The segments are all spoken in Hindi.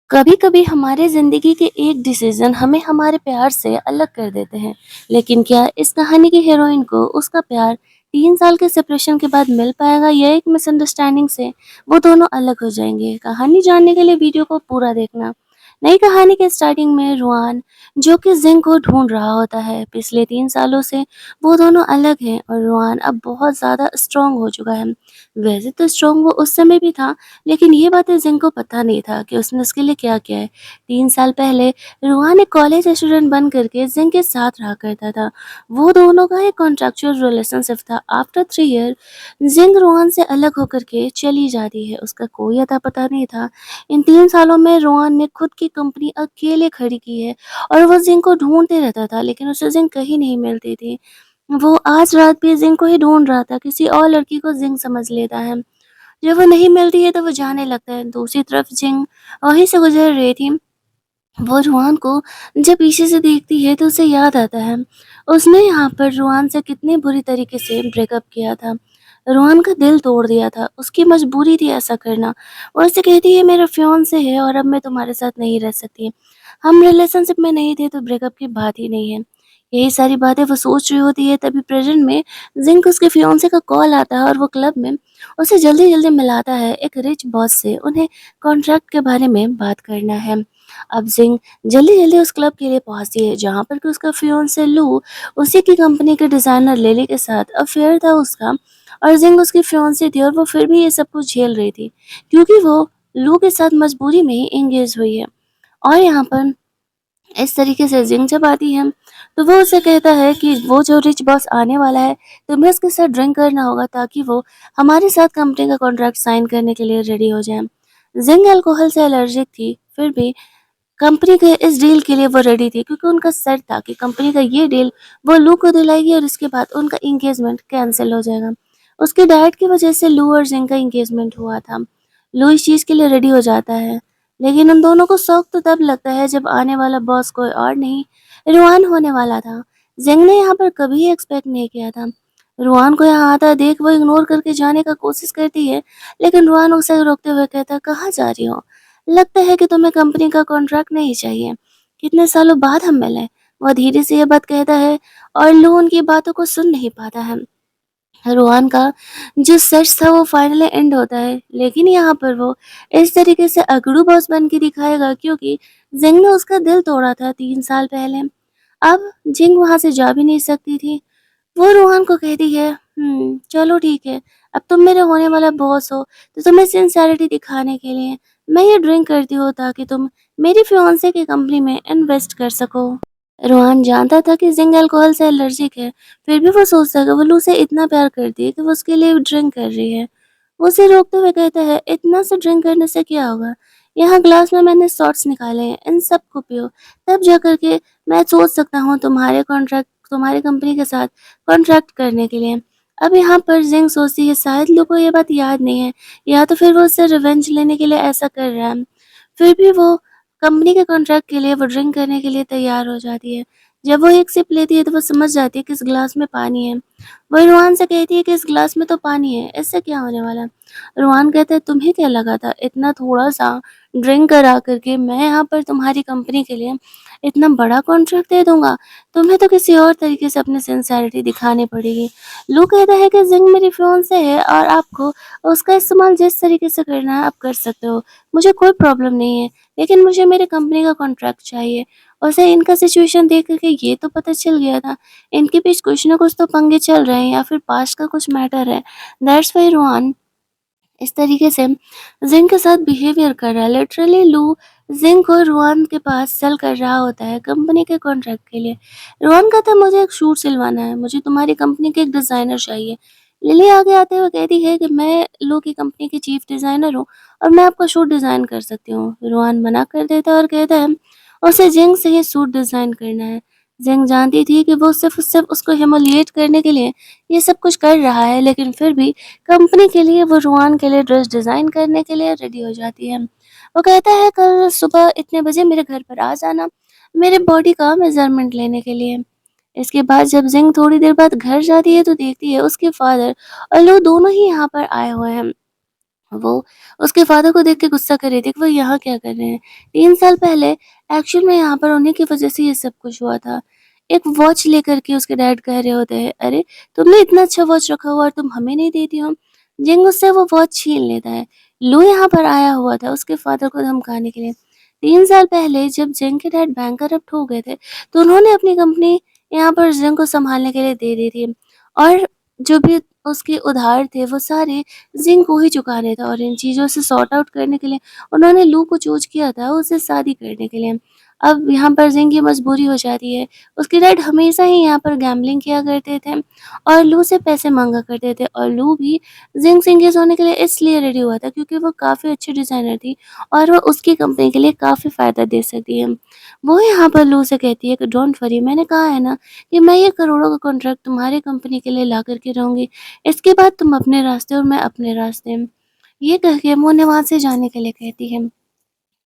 कभी-कभी हमारे ज़िंदगी के एक डिसीज़न हमें हमारे प्यार से अलग कर देते हैं। लेकिन क्या इस कहानी की हीरोइन को उसका प्यार 3 साल के सेपरेशन के बाद मिल पाएगा या एक मिसअंडरस्टैंडिंग से वो दोनों अलग हो जाएँगे? कहानी जानने के लिए वीडियो को पूरा देखना। नई कहानी के स्टार्टिंग में रुआन जो कि जिंग को ढूँढ रहा होता है। पिछले 3 सालों से वो दोनों अलग हैं और रुआन अब बहुत ज़्यादा स्ट्रॉन्ग हो चुका है। वैसे तो स्ट्रॉन्ग वो उस समय भी था, लेकिन ये बातें जिंग को पता नहीं था कि उसने उसके लिए क्या किया है। 3 साल पहले रुआन एक कॉलेज स्टूडेंट बन करके जिंग के साथ रहा करता था। वो दोनों का एक कॉन्ट्रैक्चुअल रिलेशनशिप था। आफ्टर 3 ईयर जिंग रुआन से अलग होकर के चली जाती है। उसका कोई अता पता नहीं था। इन 3 सालों में रुआन ने खुद की कंपनी अकेले खड़ी की है और वो जिंग को ढूंढते रहता था, लेकिन उसे जिंग कहीं नहीं मिलती थी। वो आज रात भी जिंग को ही ढूंढ रहा था। किसी और लड़की को जिंग समझ लेता है। जब वो नहीं मिलती है तो वो जाने लगता है। दूसरी तरफ जिंग वहीं से गुजर रही थी। वो रुआन को जब पीछे से देखती है तो उसे याद आता है उसने यहाँ पर रुआन से कितने बुरी तरीके से ब्रेकअप किया था। रुआन का दिल तोड़ दिया था। उसकी मजबूरी थी ऐसा करना। और उसे कहती है मेरा फियांसे है और अब मैं तुम्हारे साथ नहीं रह सकती। हम रिलेशनशिप में नहीं थे तो ब्रेकअप की बात ही नहीं है। यही सारी बातें वो सोच रही होती है, तभी प्रेजेंट में जिंक उसके फियांसे का कॉल आता है और वो क्लब में उसे जल्दी जल्दी मिलाता है एक रिच बॉस से। उन्हें कॉन्ट्रैक्ट के बारे में बात करना है। अब जिंग जल्दी जल्दी उस क्लब के लिए पहुंचती है जहां पर कि उसका फियांसे लू उसी की कंपनी के डिजाइनर लेली के साथ अफेयर था उसका। और जिंग उसकी फियांसे थी और वो फिर भी ये सब कुछ झेल रही थी क्योंकि वो लू के साथ मजबूरी में ही एंगेज हुई है। और यहाँ पर इस तरीके से जिंग जब आती है तो वो उसे कहता है कि वो जो रिच बॉस आने वाला है तुम्हें उसके साथ ड्रिंक करना होगा ताकि वो हमारे साथ कंपनी का कॉन्ट्रैक्ट साइन करने के लिए रेडी हो जाए। जिंग अल्कोहल से एलर्जिक थी, फिर भी कंपनी के इस डील के लिए वो रेडी थी क्योंकि उनका सर था कि कंपनी का ये डील वो लू को दिलाएगी और इसके बाद उनका इंगेजमेंट कैंसिल हो जाएगा। उसके डैड की वजह से लू और जिंग का इंगेजमेंट हुआ था। लू इस चीज़ के लिए रेडी हो जाता है, लेकिन उन दोनों को शौक तो तब लगता है जब आने वाला बॉस कोई और नहीं रुआन होने वाला था। जिंग ने यहाँ पर कभी एक्सपेक्ट नहीं किया था। रुआन को यहाँ आता देख वो इग्नोर करके जाने का कोशिश करती है, लेकिन रुआन उसे रोकते हुए कहता कहाँ जा रही हो? लगता है कि तुम्हें कंपनी का कॉन्ट्रैक्ट नहीं चाहिए। कितने सालों बाद हम मिले। वह धीरे से ये बात कहता है और लू उनकी बातों को सुन नहीं पाता है। रोहन का जो सच था वो फाइनली एंड होता है, लेकिन यहाँ पर वो इस तरीके से अगड़ू बॉस बन के दिखाएगा क्योंकि जिंग ने उसका दिल तोड़ा था 3 साल पहले। अब जिंग वहां से जा भी नहीं सकती थी। वो रोहन को कहती है चलो ठीक है, अब तुम मेरे होने वाला बॉस हो तो तुम्हें सिंसेरिटी दिखाने के लिए मैं ये ड्रिंक करती हूँ ताकि तुम मेरी फियांसे की कंपनी में इन्वेस्ट कर सको। रोहन जानता था कि जिंग अल्कोहल से एलर्जिक है, फिर भी वो सोचता है कि वो लू से इतना प्यार करती है कि वो उसके लिए ड्रिंक कर रही है। वो उसे रोकते हुए कहता है इतना से ड्रिंक करने से क्या होगा? यहाँ ग्लास में मैंने शॉट्स निकाले हैं, इन सब को पियो, तब जा करके मैं सोच सकता हूँ तुम्हारी कंपनी के साथ कॉन्ट्रैक्ट करने के लिए। अब यहाँ पर जिंग सोचती है शायद लू को ये बात याद नहीं है, या तो फिर वो उससे रिवेंज लेने के लिए ऐसा कर रहा है। फिर भी वो कंपनी के कॉन्ट्रैक्ट के लिए वो ड्रिंक करने के लिए तैयार हो जाती है। जब वो एक सिप लेती है तो वो समझ जाती है कि इस ग्लास में पानी है। वो रुआन से कहती है कि इस ग्लास में तो पानी है, इससे क्या होने वाला है? रुआन कहता है तुम्हें क्या लगा था इतना थोड़ा सा ड्रिंक करा करके मैं यहाँ पर तुम्हारी कंपनी के लिए इतना बड़ा कॉन्ट्रैक्ट दे दूंगा? तुम्हें तो किसी और तरीके से अपनी सिंसेरिटी दिखानी पड़ेगी। लू कहता है कि जिंग मेरी फियांसे है और आपको उसका इस्तेमाल जिस तरीके से करना है आप कर सकते हो, मुझे कोई प्रॉब्लम नहीं है, लेकिन मुझे मेरे कंपनी का कॉन्ट्रैक्ट चाहिए। उसे इनका सिचुएशन देख कर के ये तो पता चल गया था, इनके बीच कुछ ना कुछ तो पंगे चल रहे हैं या फिर पास्ट का कुछ मैटर है। दैट्स व्हाई रोहन इस तरीके से जिंग के साथ बिहेवियर कर रहा है। लिटरली लू जिंग को रोहन के पास सेल कर रहा होता है कंपनी के कॉन्ट्रैक्ट के लिए। रोहन कहता है मुझे एक सूट सिलवाना है, मुझे तुम्हारी कंपनी के एक डिज़ाइनर चाहिए। लिली आगे आते हुए कहती है कि मैं लू की कंपनी की चीफ डिज़ाइनर हूँ और मैं आपका सूट डिज़ाइन कर सकती हूँ। रोहन मना कर देता है और कहता है उसे जिंग से ही सूट डिज़ाइन करना है। जिंग जानती थी कि वो सिर्फ उसको ह्यूमिलिएट करने के लिए ये सब कुछ कर रहा है, लेकिन फिर भी कंपनी के लिए वो रुआन के लिए ड्रेस डिज़ाइन करने के लिए रेडी हो जाती है। वो कहता है कल सुबह इतने बजे मेरे घर पर आ जाना, मेरे बॉडी का मेज़रमेंट लेने के लिए। इसके बाद जब जिंग थोड़ी देर बाद घर जाती है तो देखती है उसके फादर और लोग दोनों ही यहाँ पर आए हुए हैं। वो उसके फ़ादर को देख के गुस्सा कर रही थी कि वो यहाँ क्या कर रहे हैं। 3 साल पहले एक्चुअल में यहाँ पर उन्हीं की वज़ह से ये सब कुछ हुआ था। एक वॉच लेकर के उसके डैड कह रहे होते हैं, "अरे! तुमने इतना अच्छा वॉच रखा हुआ और तुम हमें नहीं देती हो।" जिंग उससे वो वॉच छीन लेता है। लू यहाँ पर आया हुआ था उसके फ़ादर को धमकाने के लिए। 3 साल पहले जब जिंग के डैड बैंकरप्ट हो गए थे, तो उन्होंने अपनी कंपनी यहाँ पर जिंग को सँभालने के लिए दे दी थी और जो भी उसके उधार थे, वो सारे ज़िंग को ही चुकाने था और इन चीज़ों से सॉर्ट आउट करने के लिए उन्होंने लू को चूज़ किया था उससे शादी करने के लिए। अब यहाँ पर ज़िंग की मजबूरी हो जाती है। उसके डैड हमेशा ही यहाँ पर गैम्बलिंग किया करते थे और लू से पैसे माँगा करते थे और लू भी ज़िंग से एंगेज होने के लिए इसलिए रेडी हुआ था क्योंकि वो काफ़ी अच्छी डिज़ाइनर थी और वो उसकी कंपनी के लिए काफ़ी फ़ायदा दे सकती है। वो यहाँ पर लू से कहती है कि डोंट वरी, मैंने कहा है ना कि मैं ये करोड़ों का कॉन्ट्रैक्ट तुम्हारी कंपनी के लिए ला कर के रहूँगी। इसके बाद तुम अपने रास्ते और मैं अपने रास्ते। ये कह के वो उन्हें वहाँ से जाने के लिए कहती है।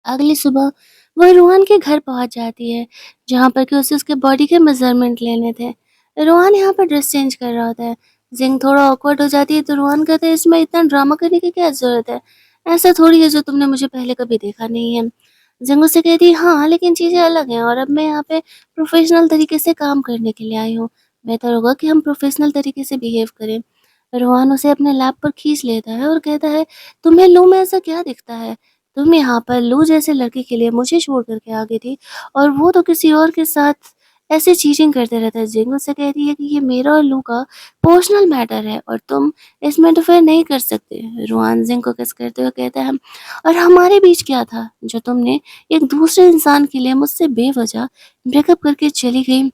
अगली सुबह वो रोहन के घर पहुँच जाती है, जहाँ पर कि उसे उसके बॉडी के मेज़रमेंट लेने थे। रोहन यहाँ पर ड्रेस चेंज कर रहा होता है। जिंग थोड़ा ऑकवर्ड हो जाती है तो रोहन कहता है, इसमें इतना ड्रामा करने की क्या ज़रूरत है? ऐसा थोड़ी है जो तुमने मुझे पहले कभी देखा नहीं है। जिंग उससे कहती है, हाँ, लेकिन चीज़ें अलग हैं और अब मैं यहाँ पे प्रोफ़ेशनल तरीके से काम करने के लिए आई हूँ। बेहतर होगा कि हम प्रोफ़ेशनल तरीके से बिहेव करें। रोहन उसे अपने लैब पर खींच लेता है और कहता है, तुम्हें लू में ऐसा क्या दिखता है? तुम यहाँ पर लू जैसे लड़के के लिए मुझे छोड़ कर के आ गई थी और वो तो किसी और के साथ ऐसे चीटिंग करते रहता है। जिंग उससे कहती है कि ये मेरा और लू का पर्सनल मैटर है और तुम इसमें इंटरफेयर नहीं कर सकते। रोहन जिंग को किस करते हुए कहता है, और हमारे बीच क्या था जो तुमने एक दूसरे इंसान के लिए मुझसे बेवजह ब्रेकअप करके चली गई?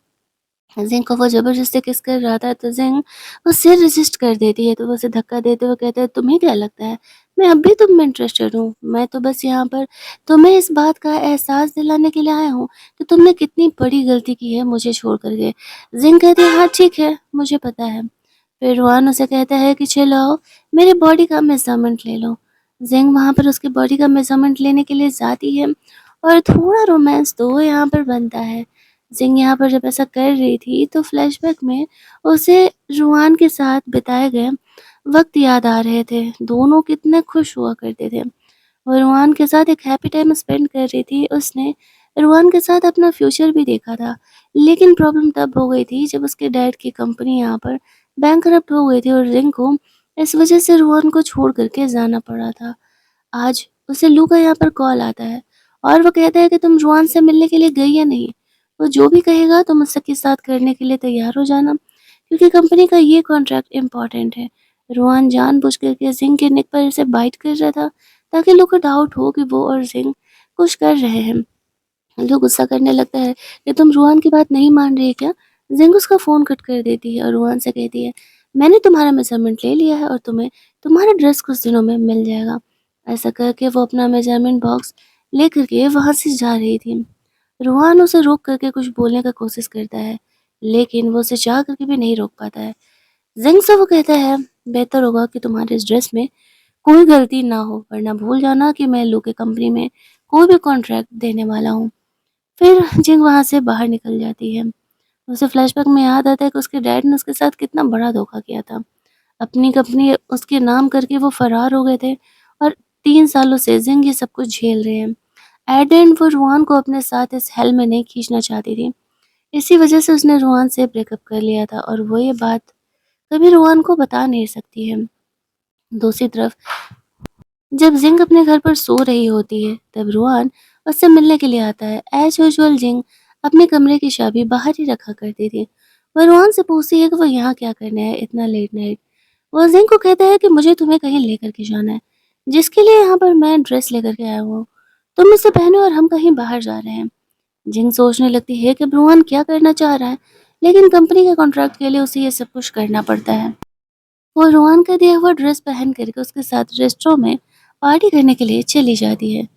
ज़िंग को वो ज़बरदस्ती किस कर रहा था तो ज़िंग वो सिर रेज़िस्ट कर देती है, तो वो उसे धक्का देते हुए कहता है, तुम्हें क्या लगता है मैं अब भी तुम में इंटरेस्टेड हूँ? मैं तो बस यहाँ पर तुम्हें इस बात का एहसास दिलाने के लिए आया हूँ कि तुमने कितनी बड़ी गलती की है मुझे छोड़ कर के। ज़िंग कहती है, हाँ ठीक है, मुझे पता है। फिर रोहान उसे कहता है कि चलो आओ, मेरे बॉडी का मेज़रमेंट ले लो। ज़िंग वहाँ पर उसके बॉडी का मेज़रमेंट लेने के लिए जाती है और थोड़ा रोमांस तो यहाँ पर बनता है। ज़िंग यहाँ पर जब ऐसा कर रही थी तो फ्लैशबैक में उसे रोहान के साथ बिताए गए वक़्त याद आ रहे थे। दोनों कितने खुश हुआ करते थे। वो रोहान के साथ एक हैप्पी टाइम स्पेंड कर रही थी। उसने रोहान के साथ अपना फ्यूचर भी देखा था। लेकिन प्रॉब्लम तब हो गई थी जब उसके डैड की कंपनी यहाँ पर बैंकरप्ट हो गई थी और रिंग को इस वजह से रोहान को छोड़ कर के जाना पड़ा था। आज उसे लू का यहाँ पर कॉल आता है और वो कहता है कि तुम रोहान से मिलने के लिए गई या नहीं? वो जो भी कहेगा तुम उसके साथ करने के लिए तैयार हो जाना, क्योंकि कंपनी का ये कॉन्ट्रैक्ट इम्पोर्टेंट है। रोहान जानबूझ करके जिंग के नेक पर इसे बाइट कर रहा था ताकि लू को डाउट हो कि वो और जिंग कुछ कर रहे हैं। लू गुस्सा करने लगता है कि तुम रोहन की बात नहीं मान रही क्या? जिंग उसका फ़ोन कट कर देती है और रोहन से कहती है, मैंने तुम्हारा मेजरमेंट ले लिया है और तुम्हें तुम्हारा ड्रेस कुछ दिनों में मिल जाएगा। ऐसा करके वो अपना मेजरमेंट बॉक्स लेकर के वहाँ से जा रही थी। रोहन उसे रोक करके कुछ बोलने का कोशिश करता है, लेकिन वो उसे चाह करके भी नहीं रोक पाता है। जिंग से वो कहता है, बेहतर होगा कि तुम्हारे इस ड्रेस में कोई गलती ना हो, वरना भूल जाना कि मैं लू के कंपनी में कोई भी कॉन्ट्रैक्ट देने वाला हूँ। फिर जिंग वहाँ से बाहर निकल जाती है। उसे फ्लैशबैक में याद आता है कि उसके डैड ने उसके साथ कितना बड़ा धोखा किया था। अपनी कंपनी उसके नाम करके वो फरार हो गए थे और 3 सालों से जिंग ये सब कुछ झेल रहे हैं। एट द एंड वो रुआन को अपने साथ इस हेल में नहीं खींचना चाहती थी। इसी वजह से उसने रुआन से ब्रेकअप कर लिया था और वो ये बात कभी रुआन को बता नहीं सकती है। दूसरी तरफ जब जिंग अपने घर पर सो रही होती है, तब रोहान उससे मिलने के लिए आता है। एज यूजुअल जिंग अपने कमरे की चाबी बाहर ही रखा करती थी। वह रोहान से पूछती है कि वो यहाँ क्या करने है इतना लेट नाइट। वो जिंग को कहता है कि मुझे तुम्हें कहीं लेकर के जाना है, जिसके लिए यहाँ पर मैं ड्रेस लेकर के आया हूँ। तुम इसे पहनो और हम कहीं बाहर जा रहे हैं। जिंग सोचने लगती है कि रोहान क्या करना चाह रहा है, लेकिन कंपनी के कॉन्ट्रैक्ट के लिए उसे ये सब कुछ करना पड़ता है। वो रोहन का दिया हुआ ड्रेस पहन करके उसके साथ रेस्टोरेंट में पार्टी करने के लिए चली जाती है।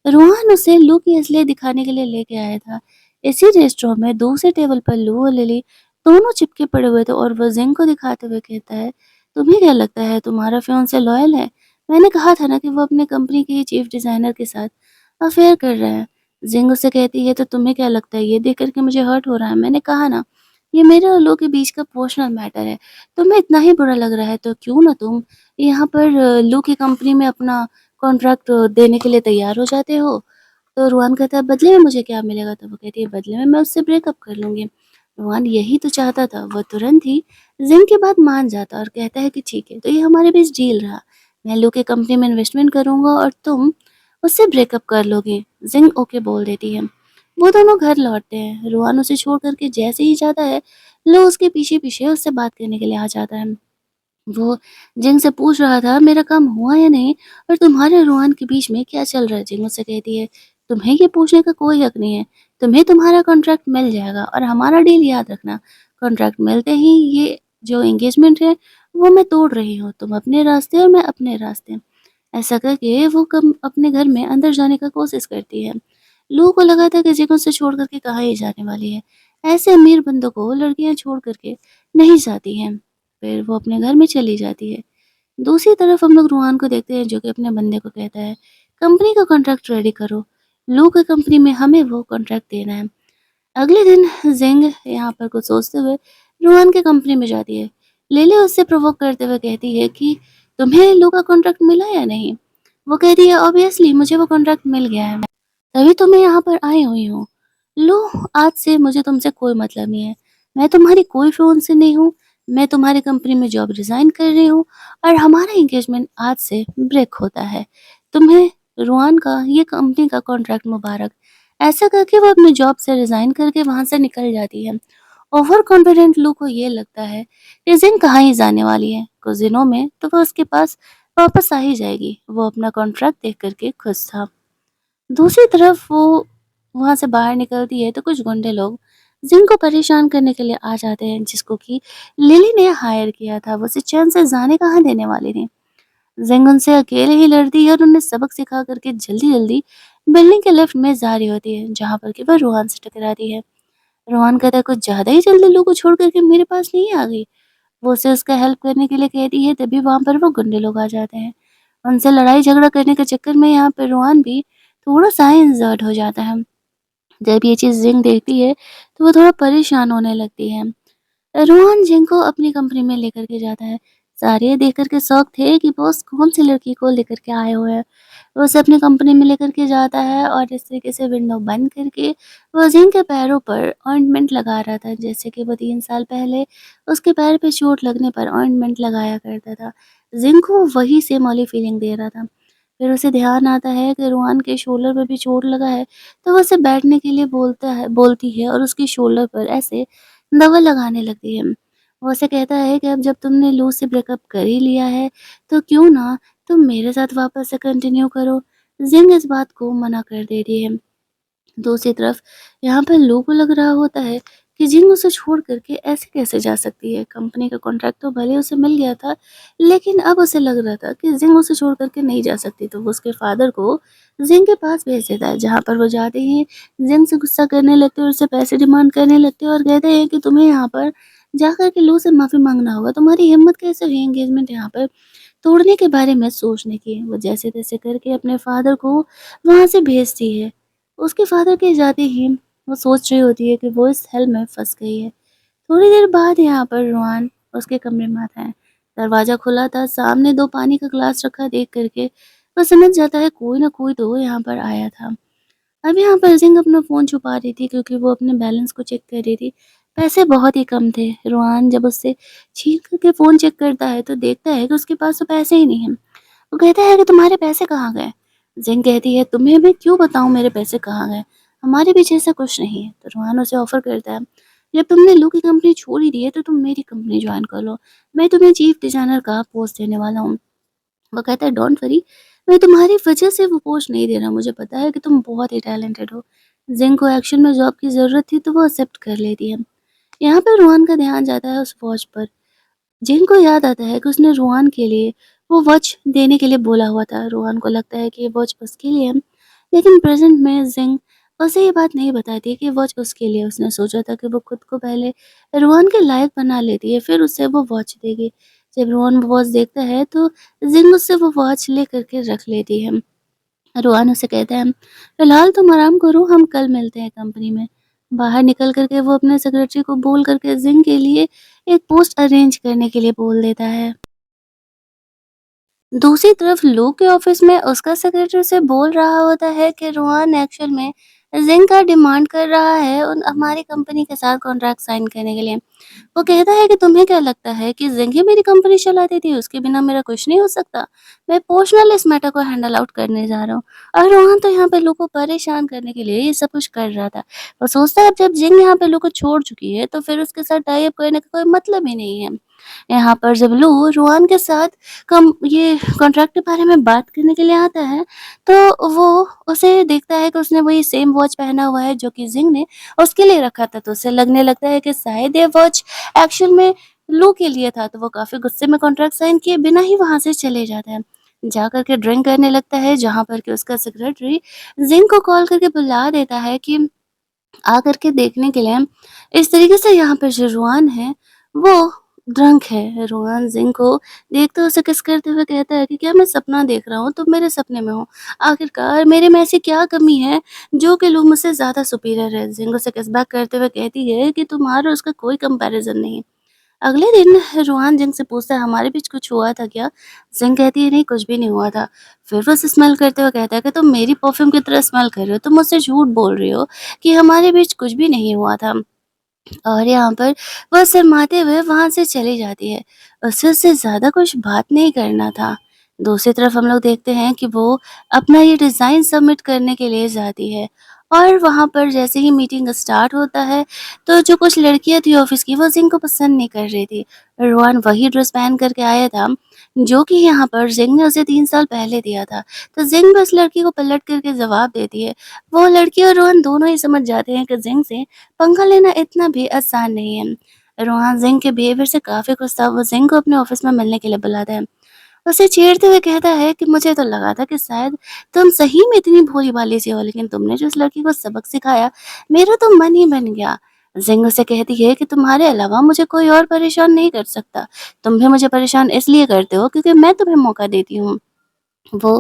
रोहन उसे लू की असलियत दिखाने के लिए लेके आया था। इसी रेस्टोरेंट में दूसरे टेबल पर लू और लिली दोनों चिपके पड़े हुए थे और वो जिंग को दिखाते हुए कहता है, तुम्हें क्या लगता है तुम्हारा फियांसे लॉयल है? मैंने कहा था ना कि वो अपने कंपनी के चीफ डिजाइनर के साथ अफेयर कर रहा है। जिंग उसे कहती है, तो तुम्हें क्या लगता है ये देख करके मुझे हर्ट हो रहा है? मैंने कहा ना, ये मेरे और लू के बीच का पर्सनल मैटर है। तुम्हें इतना ही बुरा लग रहा है तो क्यों ना तुम यहाँ पर लू की कंपनी में अपना कॉन्ट्रैक्ट देने के लिए तैयार हो जाते हो। तो रुआन कहता है बदले में मुझे क्या मिलेगा? तो वो कहती है बदले में मैं उससे ब्रेकअप कर लूँगी। रुआन यही तो चाहता था, वो तुरंत ही जिंग की बात मान जाता और कहता है कि ठीक है, तो ये हमारे बीच डील रहा। मैं लू की कंपनी में इन्वेस्टमेंट करूँगा और तुम उससे ब्रेकअप कर लोगी। जिंग ओके बोल देती है। वो दोनों घर लौटते हैं। रुआन उसे छोड़ करके जैसे ही जाता है, लो उसके पीछे-पीछे उससे बात करने के लिए आ जाता है। वो जिंग से पूछ रहा था मेरा काम हुआ या नहीं और तुम्हारे रोहन के बीच में क्या चल रहा है। जिंग उससे कहती है तुम्हें ये पूछने का कोई हक नहीं है, तुम्हें तुम्हारा कॉन्ट्रैक्ट मिल जाएगा और हमारा डील याद रखना। कॉन्ट्रैक्ट मिलते ही ये जो एंगेजमेंट है वो मैं तोड़ रही हूँ, तुम अपने रास्ते और मैं अपने रास्ते। ऐसा करके वो कम अपने घर में अंदर जाने का कोशिश करती है। लोगों को लगा था कि जिंग उसे छोड़ करके कहाँ ही जाने वाली है। ऐसे अमीर बंदों को लड़कियां छोड़ करके नहीं जाती हैं। फिर वो अपने घर में चली जाती है। दूसरी तरफ हम लोग रूहान को देखते हैं जो कि अपने बंदे को कहता है कंपनी का कॉन्ट्रैक्ट रेडी करो, लो की कंपनी में हमें वो कॉन्ट्रैक्ट देना है। अगले दिन जिंग यहाँ पर कुछ सोचते हुए रूहान की कंपनी में जाती है। लेले उससे प्रोवोक करते हुए कहती है कि तुम्हें लो का कॉन्ट्रैक्ट मिला या नहीं? वो कहती है ऑब्वियसली मुझे वो कॉन्ट्रैक्ट मिल गया है, तभी तो मैं यहाँ पर आई हुई हूँ। लो, आज से मुझे तुमसे कोई मतलब नहीं है। मैं तुम्हारी कोई फ़ोन से नहीं हूँ। मैं तुम्हारी कंपनी में जॉब रिज़ाइन कर रही हूँ और हमारा एंगेजमेंट आज से ब्रेक होता है। तुम्हें रुआन का ये कंपनी का कॉन्ट्रैक्ट मुबारक। ऐसा करके वो अपनी जॉब से रिज़ाइन करके वहाँ से निकल जाती है। ओवर कॉन्फिडेंट लू को ये लगता है कि जिन कहाँ ही जाने वाली है। कुछ दिनों में तो वो उसके पास वापस आ ही जाएगी। वो अपना कॉन्ट्रैक्ट देख करके खुश था। दूसरी तरफ वो वहाँ से बाहर निकलती है तो कुछ गुंडे लोग जिन को परेशान करने के लिए आ जाते हैं, जिसको कि लिली ने हायर किया था। वो उसे चैन से जाने कहाँ देने वाली थी। जिंग उनसे अकेले ही लड़ती है और उन्हें सबक सिखा करके जल्दी जल्दी बिल्डिंग के लिफ्ट में जा रही होती है, जहाँ पर कि वह रोहन से टकराती है। रोहन कहता है कुछ ज्यादा ही जल्दी लोगों को छोड़ करके मेरे पास नहीं आ गई। वो उसे उसका हेल्प करने के लिए कहती है, तभी वहाँ पर वो गुंडे लोग आ जाते हैं। उनसे लड़ाई झगड़ा करने के चक्कर में यहाँ पे रोहन भी थोड़ा-सा इंजर्ड हो जाता है। जब ये चीज़ जिंग देखती है, तो वो थोड़ा परेशान होने लगती है। रोहन जिंग को अपनी कंपनी में लेकर के जाता है। सारे ये देख कर के शॉक थे कि बॉस कौन-सी लड़की को लेकर के आए हुए हैं। वो उसे अपनी कंपनी में लेकर के जाता है और इस तरीके से विंडो बंद करके वो जिंग के पैरों पर ऑइंटमेंट लगा रहा था, जैसे कि वो 3 साल पहले उसके पैर पे चोट लगने पर ऑइंटमेंट लगाया करता था। जिंग को वही सेम वाली फीलिंग दे रहा था। फिर उसे ध्यान आता है कि रूहान के शोल्डर पे भी चोट लगा है, तो वो उसे बैठने के लिए बोलती है और उसके शोल्डर पर ऐसे दवा लगाने लगती है। वो उसे कहता है कि अब जब तुमने लू से ब्रेकअप कर ही लिया है, तो क्यों ना तुम मेरे साथ वापस से कंटिन्यू करो। जिंग इस बात को मना कर देती है। दूसरी तरफ यहाँ पर लो को लग रहा होता है कि जिंग उसे छोड़ करके ऐसे कैसे जा सकती है। कंपनी का कॉन्ट्रैक्ट तो भले उसे मिल गया था, लेकिन अब उसे लग रहा था कि जिंग उसे छोड़ करके नहीं जा सकती। तो वो उसके फादर को जिंग के पास भेज देता है, जहाँ पर वो जाते ही जिंग से गुस्सा करने लगते हैं और उससे पैसे डिमांड करने लगते हैं और कहते हैं कि तुम्हें यहाँ पर जा कर के लो से माफ़ी मांगना होगा। तुम्हारी हिम्मत कैसे हुई एंगेजमेंट यहाँ पर तोड़ने के बारे में सोचने की। वो जैसे-तैसे करके अपने फादर को वहाँ से भेजती है। उसके फादर के जाते ही वो सोच रही होती है कि वो इस हल में फँस गई है। थोड़ी देर बाद यहाँ पर रोहान उसके कमरे में आता है। दरवाज़ा खुला था, सामने 2 पानी का ग्लास रखा देख कर के वो समझ जाता है कोई ना कोई तो यहाँ पर आया था। अब यहाँ पर जिंग अपना फ़ोन छुपा रही थी क्योंकि वो अपने बैलेंस को चेक कर रही थी। पैसे बहुत ही कम थे। रोहान जब उससे छीन करके फ़ोन चेक करता है तो देखता है कि उसके पास तो पैसे ही नहीं हैं। वो कहता है कि तुम्हारे पैसे कहाँ गए? जिंग कहती है तुम्हें मैं क्यों बताऊँ मेरे पैसे कहाँ गए? हमारे बीच ऐसा कुछ नहीं है। तो रोहान उसे ऑफ़र करता है, जब तुमने लू की कंपनी छोड़ ही दी है तो तुम मेरी कंपनी जॉइन कर लो। मैं तुम्हें चीफ डिज़ाइनर का पोस्ट देने वाला हूँ। वो कहता है डोंट वरी, मैं तुम्हारी वजह से वो पोस्ट नहीं दे रहा, मुझे पता है कि तुम बहुत ही टैलेंटेड हो। जिंग को एक्शन में जॉब की ज़रूरत थी तो वो एक्सेप्ट कर लेती है। यहाँ पर रोहन का ध्यान जाता है उस वॉच पर। जिन को याद आता है कि उसने रोहन के लिए वो वॉच देने के लिए बोला हुआ था। रोहन को लगता है कि ये वॉच उसके लिए है, लेकिन प्रेज़ेंट में जिंग उसे ये बात नहीं बताती कि वॉच उसके लिए। उसने सोचा था कि वो खुद को पहले रोहन के लायक बना लेती है, फिर उसे वो वॉच देगी। जब रोहन वो वॉच देखता है तो जिंग उससे वो वॉच ले कर के रख लेती है। रोहन उसे कहता है, "फिलहाल तुम आराम करो, हम कल मिलते हैं कंपनी में।" बाहर निकल कर के वो अपने सेक्रेटरी को बोल कर के जिंग के लिए एक पोस्ट अरेंज करने के लिए बोल देता है। दूसरी तरफ लू के ऑफिस में उसका सेक्रेटरी उसे बोल रहा होता है कि रोहन एक्चुअल में जिंग का डिमांड कर रहा है उन हमारी कंपनी के साथ कॉन्ट्रैक्ट साइन करने के लिए। वो कहता है कि तुम्हें क्या लगता है कि जिंग ही मेरी कंपनी चलाती थी, उसके बिना मेरा कुछ नहीं हो सकता। मैं पर्सनली इस मैटर को हैंडल आउट करने जा रहा हूँ। और रोहन तो यहाँ पे लू को परेशान करने के लिए ये सब कुछ कर रहा था। वो सोचता है अब जब जिंग यहाँ पे लू को छोड़ चुकी है तो फिर उसके साथ टाई अप करने का कोई मतलब ही नहीं है। यहाँ पर जब लू रोहन के साथ कम ये कॉन्ट्रैक्ट के बारे में बात करने के लिए आता है, तो वो उसे देखता है कि उसने वही सेम वॉच पहना हुआ है जो कि जिंग ने उसके लिए रखा था, तो उसे लगने लगता है कि शायद ये वॉच एक्चुअल में लू के लिए था, तो वो काफ़ी गुस्से में कॉन्ट्रैक्ट साइन किए बिना ही वहाँ से चले जाता है। जाकर के ड्रिंक करने लगता है, जहाँ पर कि उसका सेक्रेटरी जिंग को कॉल करके बुला देता है कि आकर के देखने के लिए। इस तरीके से यहाँ पर जो रुआन है, वो ड्रंक है। रुआन जिंग को देखते उसे किस करते हुए कहता है कि क्या मैं सपना देख रहा हूँ? तुम मेरे सपने में हो। आखिरकार मेरे में ऐसी क्या कमी है जो कि लोग मुझसे ज़्यादा सुपीरियर है? जिंग उसे किस बैक करते हुए कहती है कि तुम्हारा और उसका कोई कंपैरिज़न नहीं। अगले दिन रूहान जिंग से पूछता है हमारे बीच कुछ हुआ था क्या? जिंग कहती है नहीं, कुछ भी नहीं हुआ था। फिर वो उसे स्मेल करते हुए कहता है कि तुम मेरी परफ्यूम की तरह स्मेल कर रहे हो, तुम मुझसे झूठ बोल रही हो कि हमारे बीच कुछ भी नहीं हुआ था। और यहाँ पर वह शर्माते हुए वहाँ से चली जाती है। उसे उससे ज़्यादा कुछ बात नहीं करना था। दूसरी तरफ हम लोग देखते हैं कि वो अपना ये डिज़ाइन सबमिट करने के लिए जाती है, और वहाँ पर जैसे ही मीटिंग स्टार्ट होता है, तो जो कुछ लड़कियाँ थी ऑफ़िस की वो जिंग को पसंद नहीं कर रही थी। रोहन वही ड्रेस पहन कर के आया था, जो कि यहाँ पर जिंग ने उसे 3 साल पहले दिया था। तो जिंग भी उस लड़की को पलट कर के जवाब देती है। वो लड़की और रोहन दोनों ही समझ जाते हैं कि जिंग से पंगा लेना इतना भी आसान नहीं है। रोहन जिंग के बिहेवियर से काफ़ी खुश था। वो जिंग को अपने ऑफिस में मिलने के लिए बुलाता है। उसे छेड़ते हुए कहता है कि मुझे तो लगा था कि शायद तुम सही में इतनी भोली-भाली सी हो, लेकिन तुमने जो इस लड़की को सबक सिखाया, मेरा तो मन ही बन गया। जिंग उसे कहती है कि तुम्हारे अलावा मुझे कोई और परेशान नहीं कर सकता। तुम भी मुझे परेशान इसलिए करते हो क्योंकि मैं तुम्हें मौका देती हूँ। वो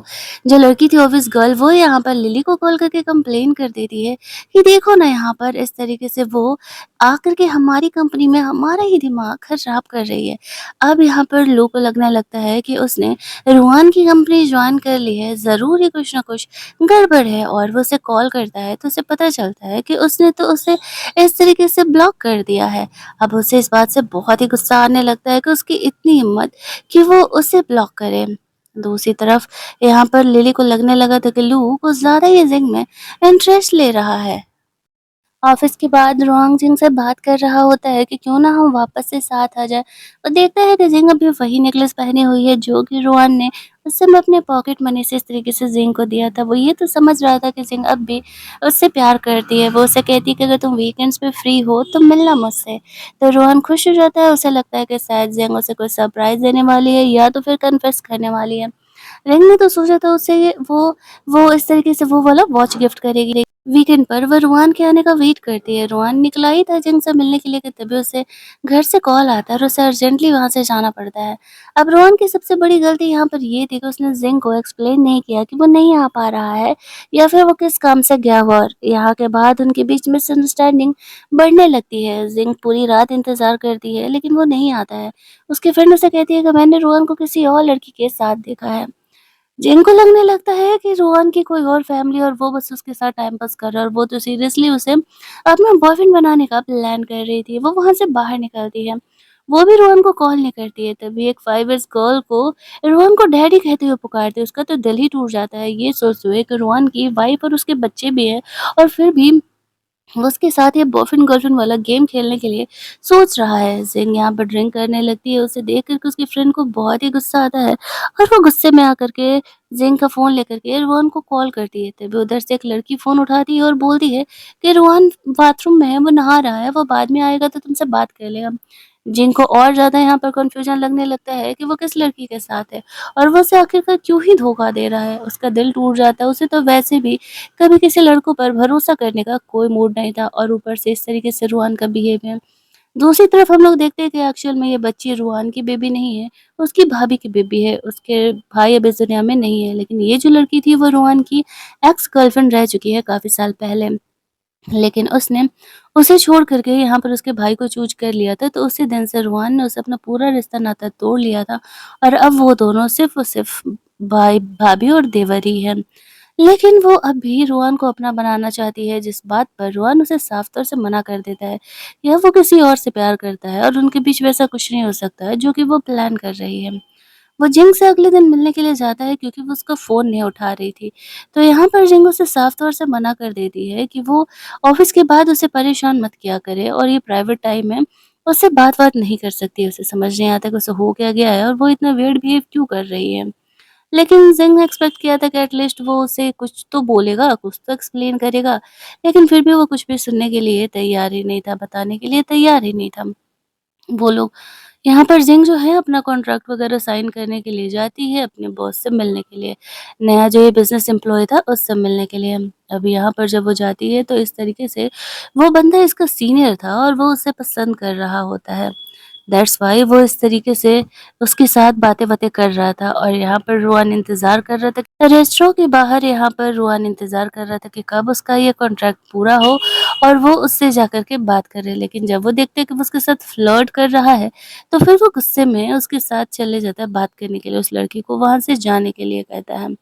जो लड़की थी ऑफिस गर्ल, वो यहाँ पर लिली को कॉल करके कंप्लेन कर देती है कि देखो ना, यहाँ पर इस तरीके से वो आकर के हमारी कंपनी में हमारा ही दिमाग खराब कर रही है। अब यहाँ पर लो को लगने लगता है कि उसने रूहान की कंपनी ज्वाइन कर ली है, ज़रूर ही कुछ ना कुछ गड़बड़ है, और वो उसे कॉल करता है तो उसे पता चलता है कि उसने तो उसे इस तरीके से ब्लॉक कर दिया है। अब उसे इस बात से बहुत ही गुस्सा आने लगता है कि उसकी इतनी हिम्मत कि वो उसे ब्लॉक करे। दूसरी तरफ यहाँ पर लिली को लगने लगा था कि लू कुछ ज़्यादा ही जिंग में इंटरेस्ट ले रहा है। ऑफिस के बाद रोहंग जिंग से बात कर रहा होता है कि क्यों ना हम वापस से साथ आ जाए। वो देखता है कि जिंग अभी वही नेकलेस पहनी हुई है जो कि रोहन ने उस समय अपने पॉकेट मनी से इस तरीके से जिंग को दिया था। वो ये तो समझ रहा था कि जिंग अब भी उससे प्यार करती है। वो उसे कहती है कि अगर तुम वीकेंड्स पे फ्री हो तो मिलना मुझसे। तो रोहन खुश हो जाता है। उसे लगता है कि शायद जिंग उसे कोई सरप्राइज देने वाली है या तो फिर कन्फेस करने वाली है। रिंग ने तो सोचा था उससे वो इस तरीके से वो वाला वॉच गिफ्ट करेगी। वीकेंड पर वह रुआन के आने का वेट करती है। रुआन निकला ही था जिंग से मिलने के लिए कि तभी उसे घर से कॉल आता है और उसे अर्जेंटली वहाँ से जाना पड़ता है। अब रुआन की सबसे बड़ी गलती यहाँ पर ये थी कि उसने जिंग को एक्सप्लेन नहीं किया कि वो नहीं आ पा रहा है या फिर वो किस काम से गया हुआ, और यहाँ के बाद उनके बीच मिसअंडरस्टैंडिंग बढ़ने लगती है। जिंग पूरी रात इंतजार करती है लेकिन वो नहीं आता है। उसकी फ्रेंड उसे कहती है कि मैंने रुआन को किसी और लड़की के साथ देखा है। जिनको लगने लगता है कि रोहन की कोई और फैमिली और वो बस उसके साथ टाइम पास कर रहा है, और वो तो सीरियसली उसे अपना बॉयफ्रेंड बनाने का प्लान कर रही थी। वो वहाँ से बाहर निकलती है। वो भी रोहन को कॉल नहीं करती है। तभी एक 5 इयर्स गर्ल को रोहन को डैडी कहते हुए पुकारते हैं। उसका तो दिल ही टूट जाता है ये सोचते हुए कि रोहन की वाइफ और उसके बच्चे भी हैं, और फिर भी उसके साथ ये बॉयफ्रेंड गर्लफ्रेंड वाला गेम खेलने के लिए सोच रहा है। जिंग यहाँ पर ड्रिंक करने लगती है। उसे देख कर के उसकी फ्रेंड को बहुत ही गुस्सा आता है, और वो गुस्से में आकर के जिंग का फ़ोन लेकर के रोहन को कॉल करती है। तभी उधर से एक लड़की फ़ोन उठाती है और बोलती है कि रोहन बाथरूम में है, वो नहा रहा है, वो बाद में आएगा तो तुमसे बात कर लेगा। जिंग को और ज़्यादा यहाँ पर कन्फ्यूजन लगने लगता है कि वो किस लड़की के साथ है, और वो उसे आखिरकार क्यों ही धोखा दे रहा है। उसका दिल टूट जाता है। उसे तो वैसे भी कभी किसी लड़कों पर भरोसा करने का कोई मूड नहीं था, और ऊपर से इस तरीके से रूहान का बिहेवियर। दूसरी तरफ हम लोग देखते हैं कि एक्चुअल में ये बच्ची रूहान की बेबी नहीं है, उसकी भाभी की बेबी है। उसके भाई अब इस दुनिया में नहीं है, लेकिन ये जो लड़की थी वो रूहान की एक्स गर्लफ्रेंड रह चुकी है काफ़ी साल पहले। लेकिन उसने उसे छोड़ कर के यहाँ पर उसके भाई को चूज़ कर लिया था, तो उसी दिन से रूहान ने उससे अपना पूरा रिश्ता-नाता तोड़ लिया था और अब वो दोनों सिर्फ़ और सिर्फ़ भाई-भाभी और देवर ही हैं। लेकिन वो अब भी रोहन को अपना बनाना चाहती है, जिस बात पर रोहन उसे साफ तौर से मना कर देता है। या वो किसी और से प्यार करता है और उनके बीच वैसा कुछ नहीं हो सकता है, जो कि वो प्लान कर रही है। वो जिंग से अगले दिन मिलने के लिए जाता है क्योंकि वो उसका फ़ोन नहीं उठा रही थी। तो यहाँ पर जिंग उसे साफ तौर से मना कर देती है कि वो ऑफ़िस के बाद उसे परेशान मत किया करे और ये प्राइवेट टाइम है, उससे बात-वात नहीं कर सकती। उसे समझ नहीं आता कि उसे हो क्या गया है और वो इतना वियर्ड बिहेव क्यों कर रही है। लेकिन ज़िंग ने एक्सपेक्ट किया था कि एटलीस्ट वो उसे कुछ तो बोलेगा, कुछ तो एक्सप्लेन करेगा, लेकिन फिर भी वो कुछ भी सुनने के लिए तैयार ही नहीं था, बताने के लिए तैयार ही नहीं था। वो लोग यहाँ पर ज़िंग जो है अपना कॉन्ट्रैक्ट वग़ैरह साइन करने के लिए जाती है अपने बॉस से मिलने के लिए, नया जो ये बिज़नेस एम्प्लॉयी था उससे मिलने के लिए। अब यहाँ पर जब वो जाती है तो इस तरीके से वो बंदा इसका सीनियर था और वो उसे पसंद कर रहा होता है। दैट्स व्हाई वो इस तरीके से उसके साथ बातें-वातें कर रहा था और यहाँ पर रुआन इंतज़ार कर रहा था रेस्टोरेंट के बाहर यहाँ पर रुआन इंतज़ार कर रहा था कि कब उसका ये कॉन्ट्रैक्ट पूरा हो और वो उससे जाकर के बात करे। लेकिन जब वो देखते है कि वो उसके साथ फ्लर्ट कर रहा है, तो फिर वो गुस्से में उसके साथ चले जाता है बात करने के लिए, उस लड़की को वहाँ से जाने के लिए कहता है।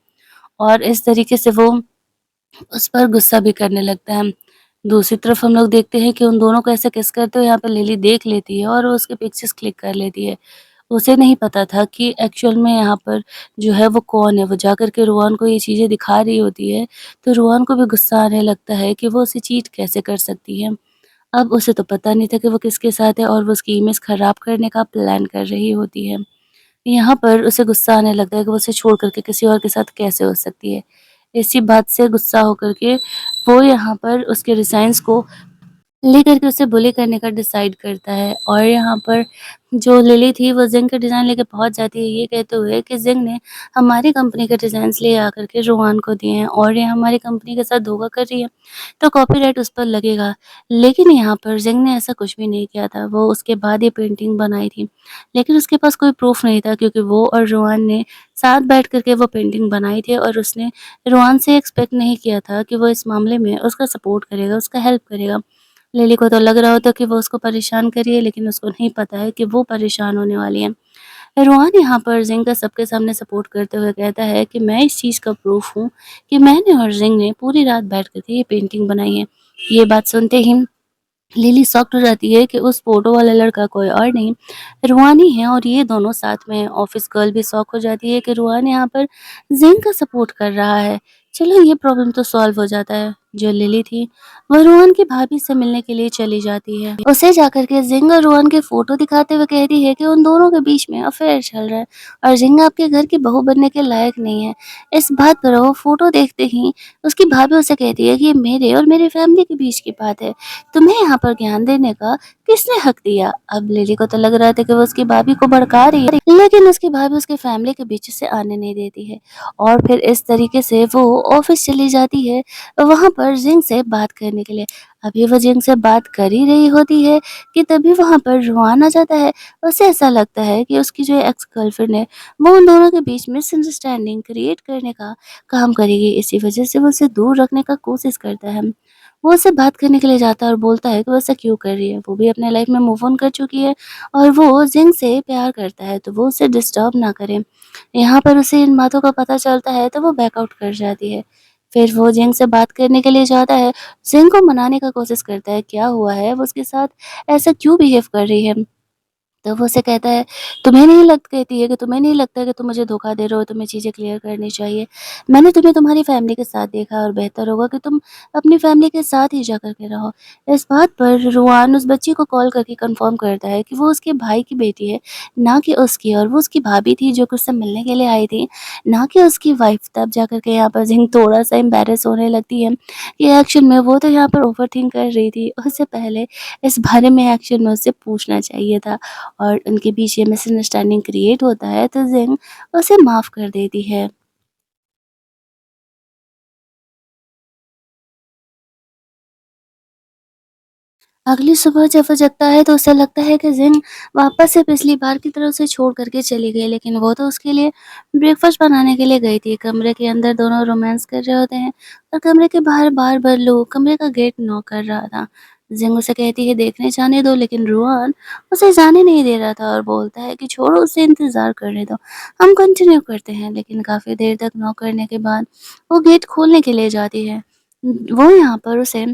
और इस तरीके से वो उस पर गुस्सा भी करने लगता है। दूसरी तरफ हम लोग देखते हैं कि उन दोनों को ऐसे किस करते हुए यहाँ पे लिली देख लेती है और वो उसके पिक्चर्स क्लिक कर लेती है। उसे नहीं पता था कि एक्चुअल में यहाँ पर जो है वो कौन है, वो जाकर के रोहन को ये चीज़ें दिखा रही होती है, तो रोहन को भी गुस्सा आने लगता है कि वो उसे चीट कैसे कर सकती है। अब उसे तो पता नहीं था कि वो किसके साथ है और वो उसकी इमेज खराब करने का प्लान कर रही होती है। यहाँ पर उसे गुस्सा आने लगता है कि वो उसे छोड़ कर के किसी और के साथ कैसे हो सकती है। इसी बात से गुस्सा होकर के वो यहाँ पर उसके रिज़ाइन्स को लेकर के उसे बुली करने का डिसाइड करता है और यहाँ पर जो लिली थी वो ज़िंग के डिज़ाइन लेके पहुँच जाती है ये कहते हुए कि ज़िंग ने हमारी कंपनी के डिज़ाइन्स ले आकर के रोहान को दिए हैं और ये हमारी कंपनी के साथ धोखा कर रही है, तो कॉपीराइट उस पर लगेगा। लेकिन यहाँ पर ज़िंग ने ऐसा कुछ भी नहीं किया था, वो उसके बाद ये पेंटिंग बनाई थी। लेकिन उसके पास कोई प्रूफ़ नहीं था क्योंकि वो और रोहान ने साथ बैठ कर के वो पेंटिंग बनाई थी और उसने रोहान से एक्सपेक्ट नहीं किया था कि वो इस मामले में उसका सपोर्ट करेगा, उसका हेल्प करेगा। लिली को तो लग रहा होता कि वो उसको परेशान कर रही है, लेकिन उसको नहीं पता है कि वो परेशान होने वाली है। रोहान यहाँ पर ज़िंग का सबके सामने सपोर्ट करते हुए कहता है कि मैं इस चीज़ का प्रूफ़ हूँ कि मैंने और ज़िंग ने पूरी रात बैठ कर के ये पेंटिंग बनाई है। ये बात सुनते ही लिली शॉक्ड हो जाती है कि उस फ़ोटो वाला लड़का कोई और नहीं, रुहान ही है और ये दोनों साथ में हैं। ऑफ़िस गर्ल भी शॉक हो जाती है कि रुहान यहाँ पर ज़िंग का सपोर्ट कर रहा है। चलो ये प्रॉब्लम तो सॉल्व हो जाता है। जो लिली थी, वो रुहान की भाभी से मिलने के लिए चली जाती है। उसे जाकर के ज़िंग और रुहान के फ़ोटो दिखाते हुए कहती है कि उन दोनों के बीच में अफ़ेयर चल रहा है और ज़िंग आपके घर की बहू बनने के लायक नहीं है। इस बात पर वो फ़ोटो देखते ही उसकी भाभी उसे कहती है कि ये मेरे और मेरी फैमिली के बीच की बात है। तुम्हें यहाँ पर ज्ञान देने का किसने हक दिया? अब लिली को तो लग रहा था कि वो उसकी भाभी को भड़का रही है, लेकिन उसकी भाभी उसकी फैमिली के बीच से आने नहीं देती है और फिर इस तरीके से वो ऑफिस चली जाती है वहाँ पर जिंग से बात करने के लिए। अभी वो जिंग से बात कर ही रही होती है कि तभी वहाँ पर रुआन आ जाता है। उसे ऐसा लगता है कि उसकी जो एक्स गर्लफ्रेंड है वो उन दोनों के बीच मिसअंडरस्टैंडिंग क्रिएट करने का काम करेगी। इसी वजह से वो उसे दूर रखने का कोशिश करता है। वो उससे बात करने के लिए जाता है और बोलता है कि वो ऐसा क्यों कर रही है। वो भी अपने लाइफ में मूव ऑन कर चुकी है और वो जिन से प्यार करता है, तो वो उसे डिस्टर्ब ना करे। यहाँ पर उसे इन बातों का पता चलता है तो वो बैकआउट कर जाती है। फिर वो जिंग से बात करने के लिए जाता है, जिंग को मनाने का कोशिश करता है, क्या हुआ है, वो उसके साथ ऐसा क्यों बिहेव कर रही है। तो वो उसे कहता है, तुम्हें नहीं लग कहती है कि तुम्हें नहीं लगता कि तुम मुझे धोखा दे रहे हो, तुम्हें चीज़ें क्लियर करनी चाहिए। मैंने तुम्हें तुम्हारी फैमिली के साथ देखा और बेहतर होगा कि तुम अपनी फैमिली के साथ ही जाकर के रहो। इस बात पर रुआन उस बच्ची को कॉल करके कन्फर्म करता है कि वो उसके भाई की बेटी है, ना कि उसकी, और वो उसकी भाभी थी जो कि उससे मिलने के लिए आई थी, ना कि उसकी वाइफ़। तब जाकर के यहाँ पर ज़िंग थोड़ा-सा एम्बैरेस होने लगती है कि एक्चुअल में वो तो यहाँ पर ओवरथिंक कर रही थी। उससे पहले इस बारे में एक्चुअल में उससे पूछना चाहिए था। और उनके बीच ये मिसअंडरस्टैंडिंग क्रिएट होता है तो ज़िंग उसे माफ़ कर देती है। अगली सुबह जब वो जगता है तो उसे लगता है कि जिन वापस से पिछली बार की तरह उसे छोड़ कर के चली गई, लेकिन वो तो उसके लिए ब्रेकफ़ास्ट बनाने के लिए गई थी। कमरे के अंदर दोनों रोमांस कर रहे होते हैं और कमरे के बाहर बार-बार लोग कमरे का गेट नॉक कर रहा था। जिंग उसे कहती है देखने जाने दो, लेकिन रुआन उसे जाने नहीं दे रहा था और बोलता है कि छोड़ो उसे इंतज़ार करने दो, हम कंटिन्यू करते हैं। लेकिन काफ़ी देर तक नॉक करने के बाद वो गेट खोलने के लिए जाती है। वो यहाँ पर उसे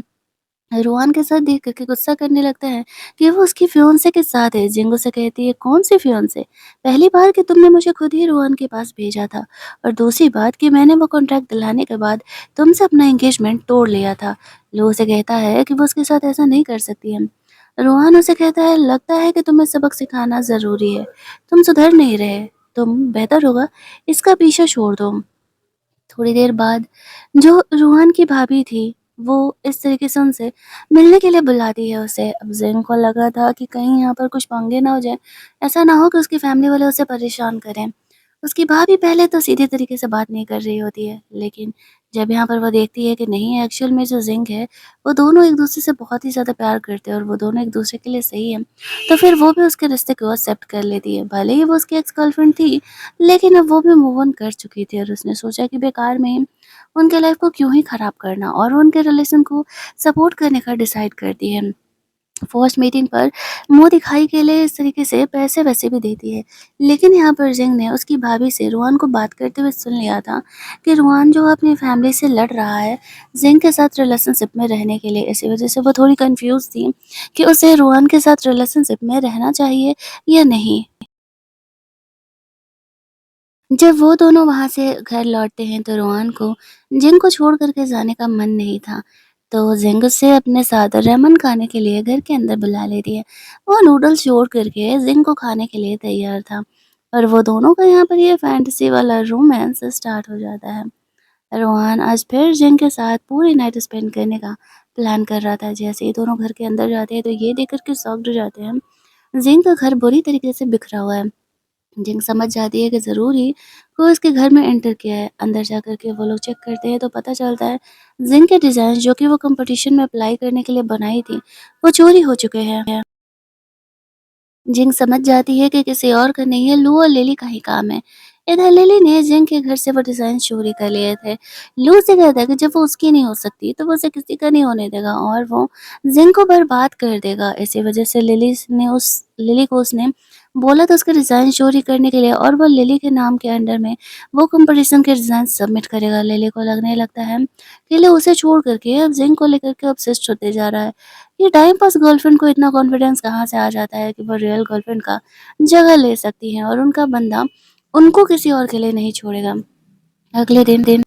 रोहन के साथ देख कर के गुस्सा करने लगता है कि वो उसकी फियोंसे के साथ है। जिंगो से कहती है कौन सी फियोंसे? पहली बार कि तुमने मुझे खुद ही रोहन के पास भेजा था, और दूसरी बात कि मैंने वो कॉन्ट्रैक्ट दिलाने के बाद तुमसे अपना एंगेजमेंट तोड़ लिया था। लो उसे कहता है कि वो उसके साथ ऐसा नहीं कर सकती है। रोहन उसे कहता है लगता है कि तुम्हें सबक सिखाना ज़रूरी है, तुम सुधर नहीं रहे, तुम बेहतर होगा इसका पीछा छोड़ दो। थोड़ी देर बाद जो रूहान की भाभी थी, वो इस तरीके से उनसे मिलने के लिए बुलाती है उसे। अब ज़ेन को लगा था कि कहीं यहाँ पर कुछ पंगे ना हो जाए, ऐसा ना हो कि उसकी फैमिली वाले उसे परेशान करें। उसकी भाभी पहले तो सीधे तरीके से बात नहीं कर रही होती है, लेकिन जब यहाँ पर वो देखती है कि नहीं एक्चुअल में जो ज़िंग है, वो दोनों एक-दूसरे से बहुत ही ज़्यादा प्यार करते हैं और वो दोनों एक-दूसरे के लिए सही हैं, तो फिर वो भी उसके रिश्ते को एक्सेप्ट कर लेती है। भले ही वो उसकी एक्स गर्लफ्रेंड थी, लेकिन अब वो भी मूव ऑन कर चुकी थी और उसने सोचा कि बेकार में ही उनके लाइफ को क्यों ही खराब करना, और वो उनके रिलेशन को सपोर्ट करने का डिसाइड करती है। फर्स्ट मीटिंग पर मुँह दिखाई के लिए इस तरीके से पैसे वैसे भी देती है। लेकिन यहाँ पर जिंग ने उसकी भाभी से रुआन को बात करते हुए सुन लिया था कि रुआन जो अपनी फैमिली से लड़ रहा है जिंग के साथ रिलेशनशिप में रहने के लिए। इसी वजह से वो थोड़ी कंफ्यूज थी कि उसे रुआन के साथ रिलेशनशिप में रहना चाहिए या नहीं। जब वो दोनों वहाँ से घर लौटते हैं तो रोआन को जिंग को छोड़ कर के जाने का मन नहीं था। तो जिंग उसे अपने साथ रेमन खाने के लिए घर के अंदर बुला लेती है। वो नूडल्स छोड़ कर के जिंग को खाने के लिए तैयार था और वो दोनों का यहाँ पर ये फैंटेसी वाला रोमांस स्टार्ट हो जाता है। रोहान आज फिर जिंग के साथ पूरी नाइट स्पेंड करने का प्लान कर रहा था। जैसे ही दोनों घर के अंदर जाते हैं तो ये देख कर के शॉक्ड हो जाते हैं, जिंग का घर बुरी तरीके से बिखरा हुआ है। जिंग समझ जाती है कि ज़रूर ही कोई उसके घर में एंटर किया है। अंदर जाकर के वो लोग चेक करते हैं तो पता चलता है जिंग के डिज़ाइन जो कि वो कंपटीशन में अप्लाई करने के लिए बनाई थी, वो चोरी हो चुके हैं। जिंग समझ जाती है कि किसी और का नहीं है, लू और लिली का ही काम है। इधर लिली ने जिंग के घर से वो डिज़ाइन चोरी कर लिए थे। लू से कहता है कि जब वो उसकी नहीं हो सकती तो वो उसे किसी का नहीं होने देगा और वो जिंग को बर्बाद कर देगा। इसी वजह से लिली को उसने बोला था उसका डिज़ाइन चोरी करने के लिए, और वो लिली के नाम के अंडर में वो कंपटीशन के डिज़ाइन सबमिट करेगा। लिली को लगने लगता है कि लिली उसे छोड़ करके अब जिंग को लेकर के ऑब्सेस्ड होते जा रहा है। ये टाइम पास गर्लफ्रेंड को इतना कॉन्फिडेंस कहाँ से आ जाता है कि वो रियल गर्लफ्रेंड का जगह ले सकती हैं और उनका बंदा उनको किसी और के लिए नहीं छोड़ेगा। अगले दिन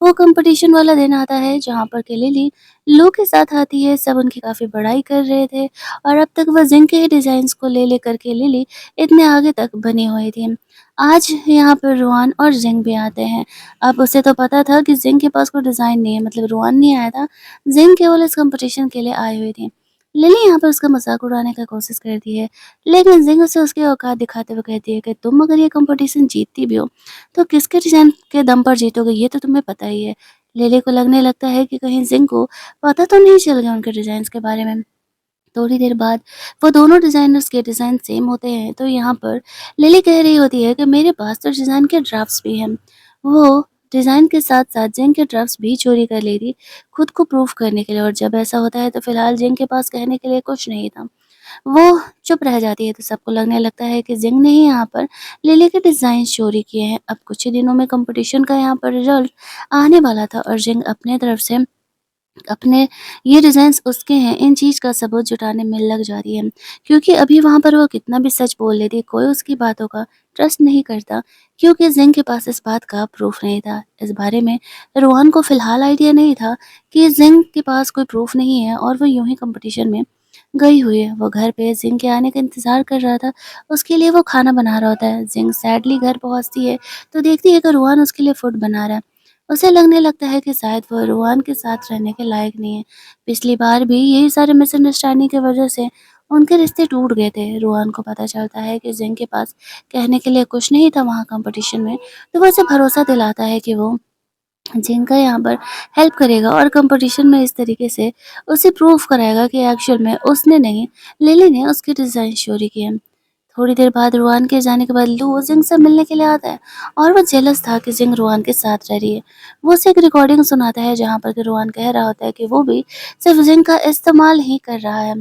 वो कंपटीशन वाला दिन आता है जहाँ पर के लिली लो के साथ आती है। सब उनकी काफ़ी बड़ाई कर रहे थे और अब तक वह जिंग के ही डिज़ाइंस को ले लेकर के लिली इतने आगे तक बनी हुई थी। आज यहाँ पर रुआन और जिंग भी आते हैं। अब उसे तो पता था कि जिंग के पास कोई डिज़ाइन नहीं है, मतलब रुआन नहीं आया था, जिंग केवल इस कंपटीशन के लिए आई हुई थी। लिली यहाँ पर उसका मजाक उड़ाने का कोशिश करती है, लेकिन जिंग उसे उसकी औकात दिखाते हुए कहती है कि तुम अगर ये कंपटीशन जीतती भी हो तो किसके डिज़ाइन के दम पर जीतोगे ये तो तुम्हें पता ही है। लिली को लगने लगता है कि कहीं जिंग को पता तो नहीं चल गया उनके डिज़ाइंस के बारे में। थोड़ी देर बाद वो दोनों डिज़ाइनर्स के डिज़ाइन सेम होते हैं तो यहाँ पर लिली कह रही होती है कि मेरे पास तो डिज़ाइन के ड्राफ्ट्स भी हैं। वो डिज़ाइन के साथ-साथ जिंग के ड्राफ्ट्स भी चोरी कर ली थी, खुद को प्रूव करने के लिए, और जब ऐसा होता है तो फिलहाल जिंग के पास कहने के लिए कुछ नहीं था। वो चुप रह जाती है तो सबको लगने लगता है कि जिंग ने ही यहाँ पर लिली के डिज़ाइन चोरी किए हैं। अब कुछ ही दिनों में कंपटीशन का यहाँ पर रिजल्ट आने वाला था और जिंग अपने तरफ से अपने ये डिज़ाइंस उसके हैं, इन चीज़ का सबूत जुटाने में लग जाती है। क्योंकि अभी वहाँ पर वो कितना भी सच बोल लेती, कोई उसकी बातों का ट्रस्ट नहीं करता, क्योंकि ज़िंग के पास इस बात का प्रूफ़ नहीं था। इस बारे में रोहन को फ़िलहाल आइडिया नहीं था कि ज़िंग के पास कोई प्रूफ़ नहीं है और वो यूँ ही कॉम्पिटिशन में गई हुई है। वो घर पे ज़िंग के आने का इंतज़ार कर रहा था, उसके लिए वो खाना बना रहा होता है। ज़िंग सैडली घर पहुँचती है, तो देखती है कि रोहन उसके लिए फूड बना रहा है। उसे लगने लगता है कि शायद वो रोहन के साथ रहने के लायक नहीं है। पिछली बार भी यही सारे मिसअंडरस्टैंडिंग की वजह से उनके रिश्ते टूट गए थे। रोहन को पता चलता है कि जिंग के पास कहने के लिए कुछ नहीं था वहाँ कॉम्पिटिशन में, तो वो उसे भरोसा दिलाता है कि वो जिनका यहाँ पर हेल्प करेगा और कंपटीशन में इस तरीके से उसे प्रूव कराएगा कि एक्चुअल में उसने नहीं, लिली ने उसकी डिज़ाइन चोरी की है। थोड़ी देर बाद रुआन के जाने के बाद लू जिंग से मिलने के लिए आता है और वो जेलस था कि जिंग रुआन के साथ रह रही है। वो उसे एक रिकॉर्डिंग सुनाता है जहाँ पर कि रुआन कह रहा होता है कि वो भी सिर्फ जिंग का इस्तेमाल ही कर रहा है।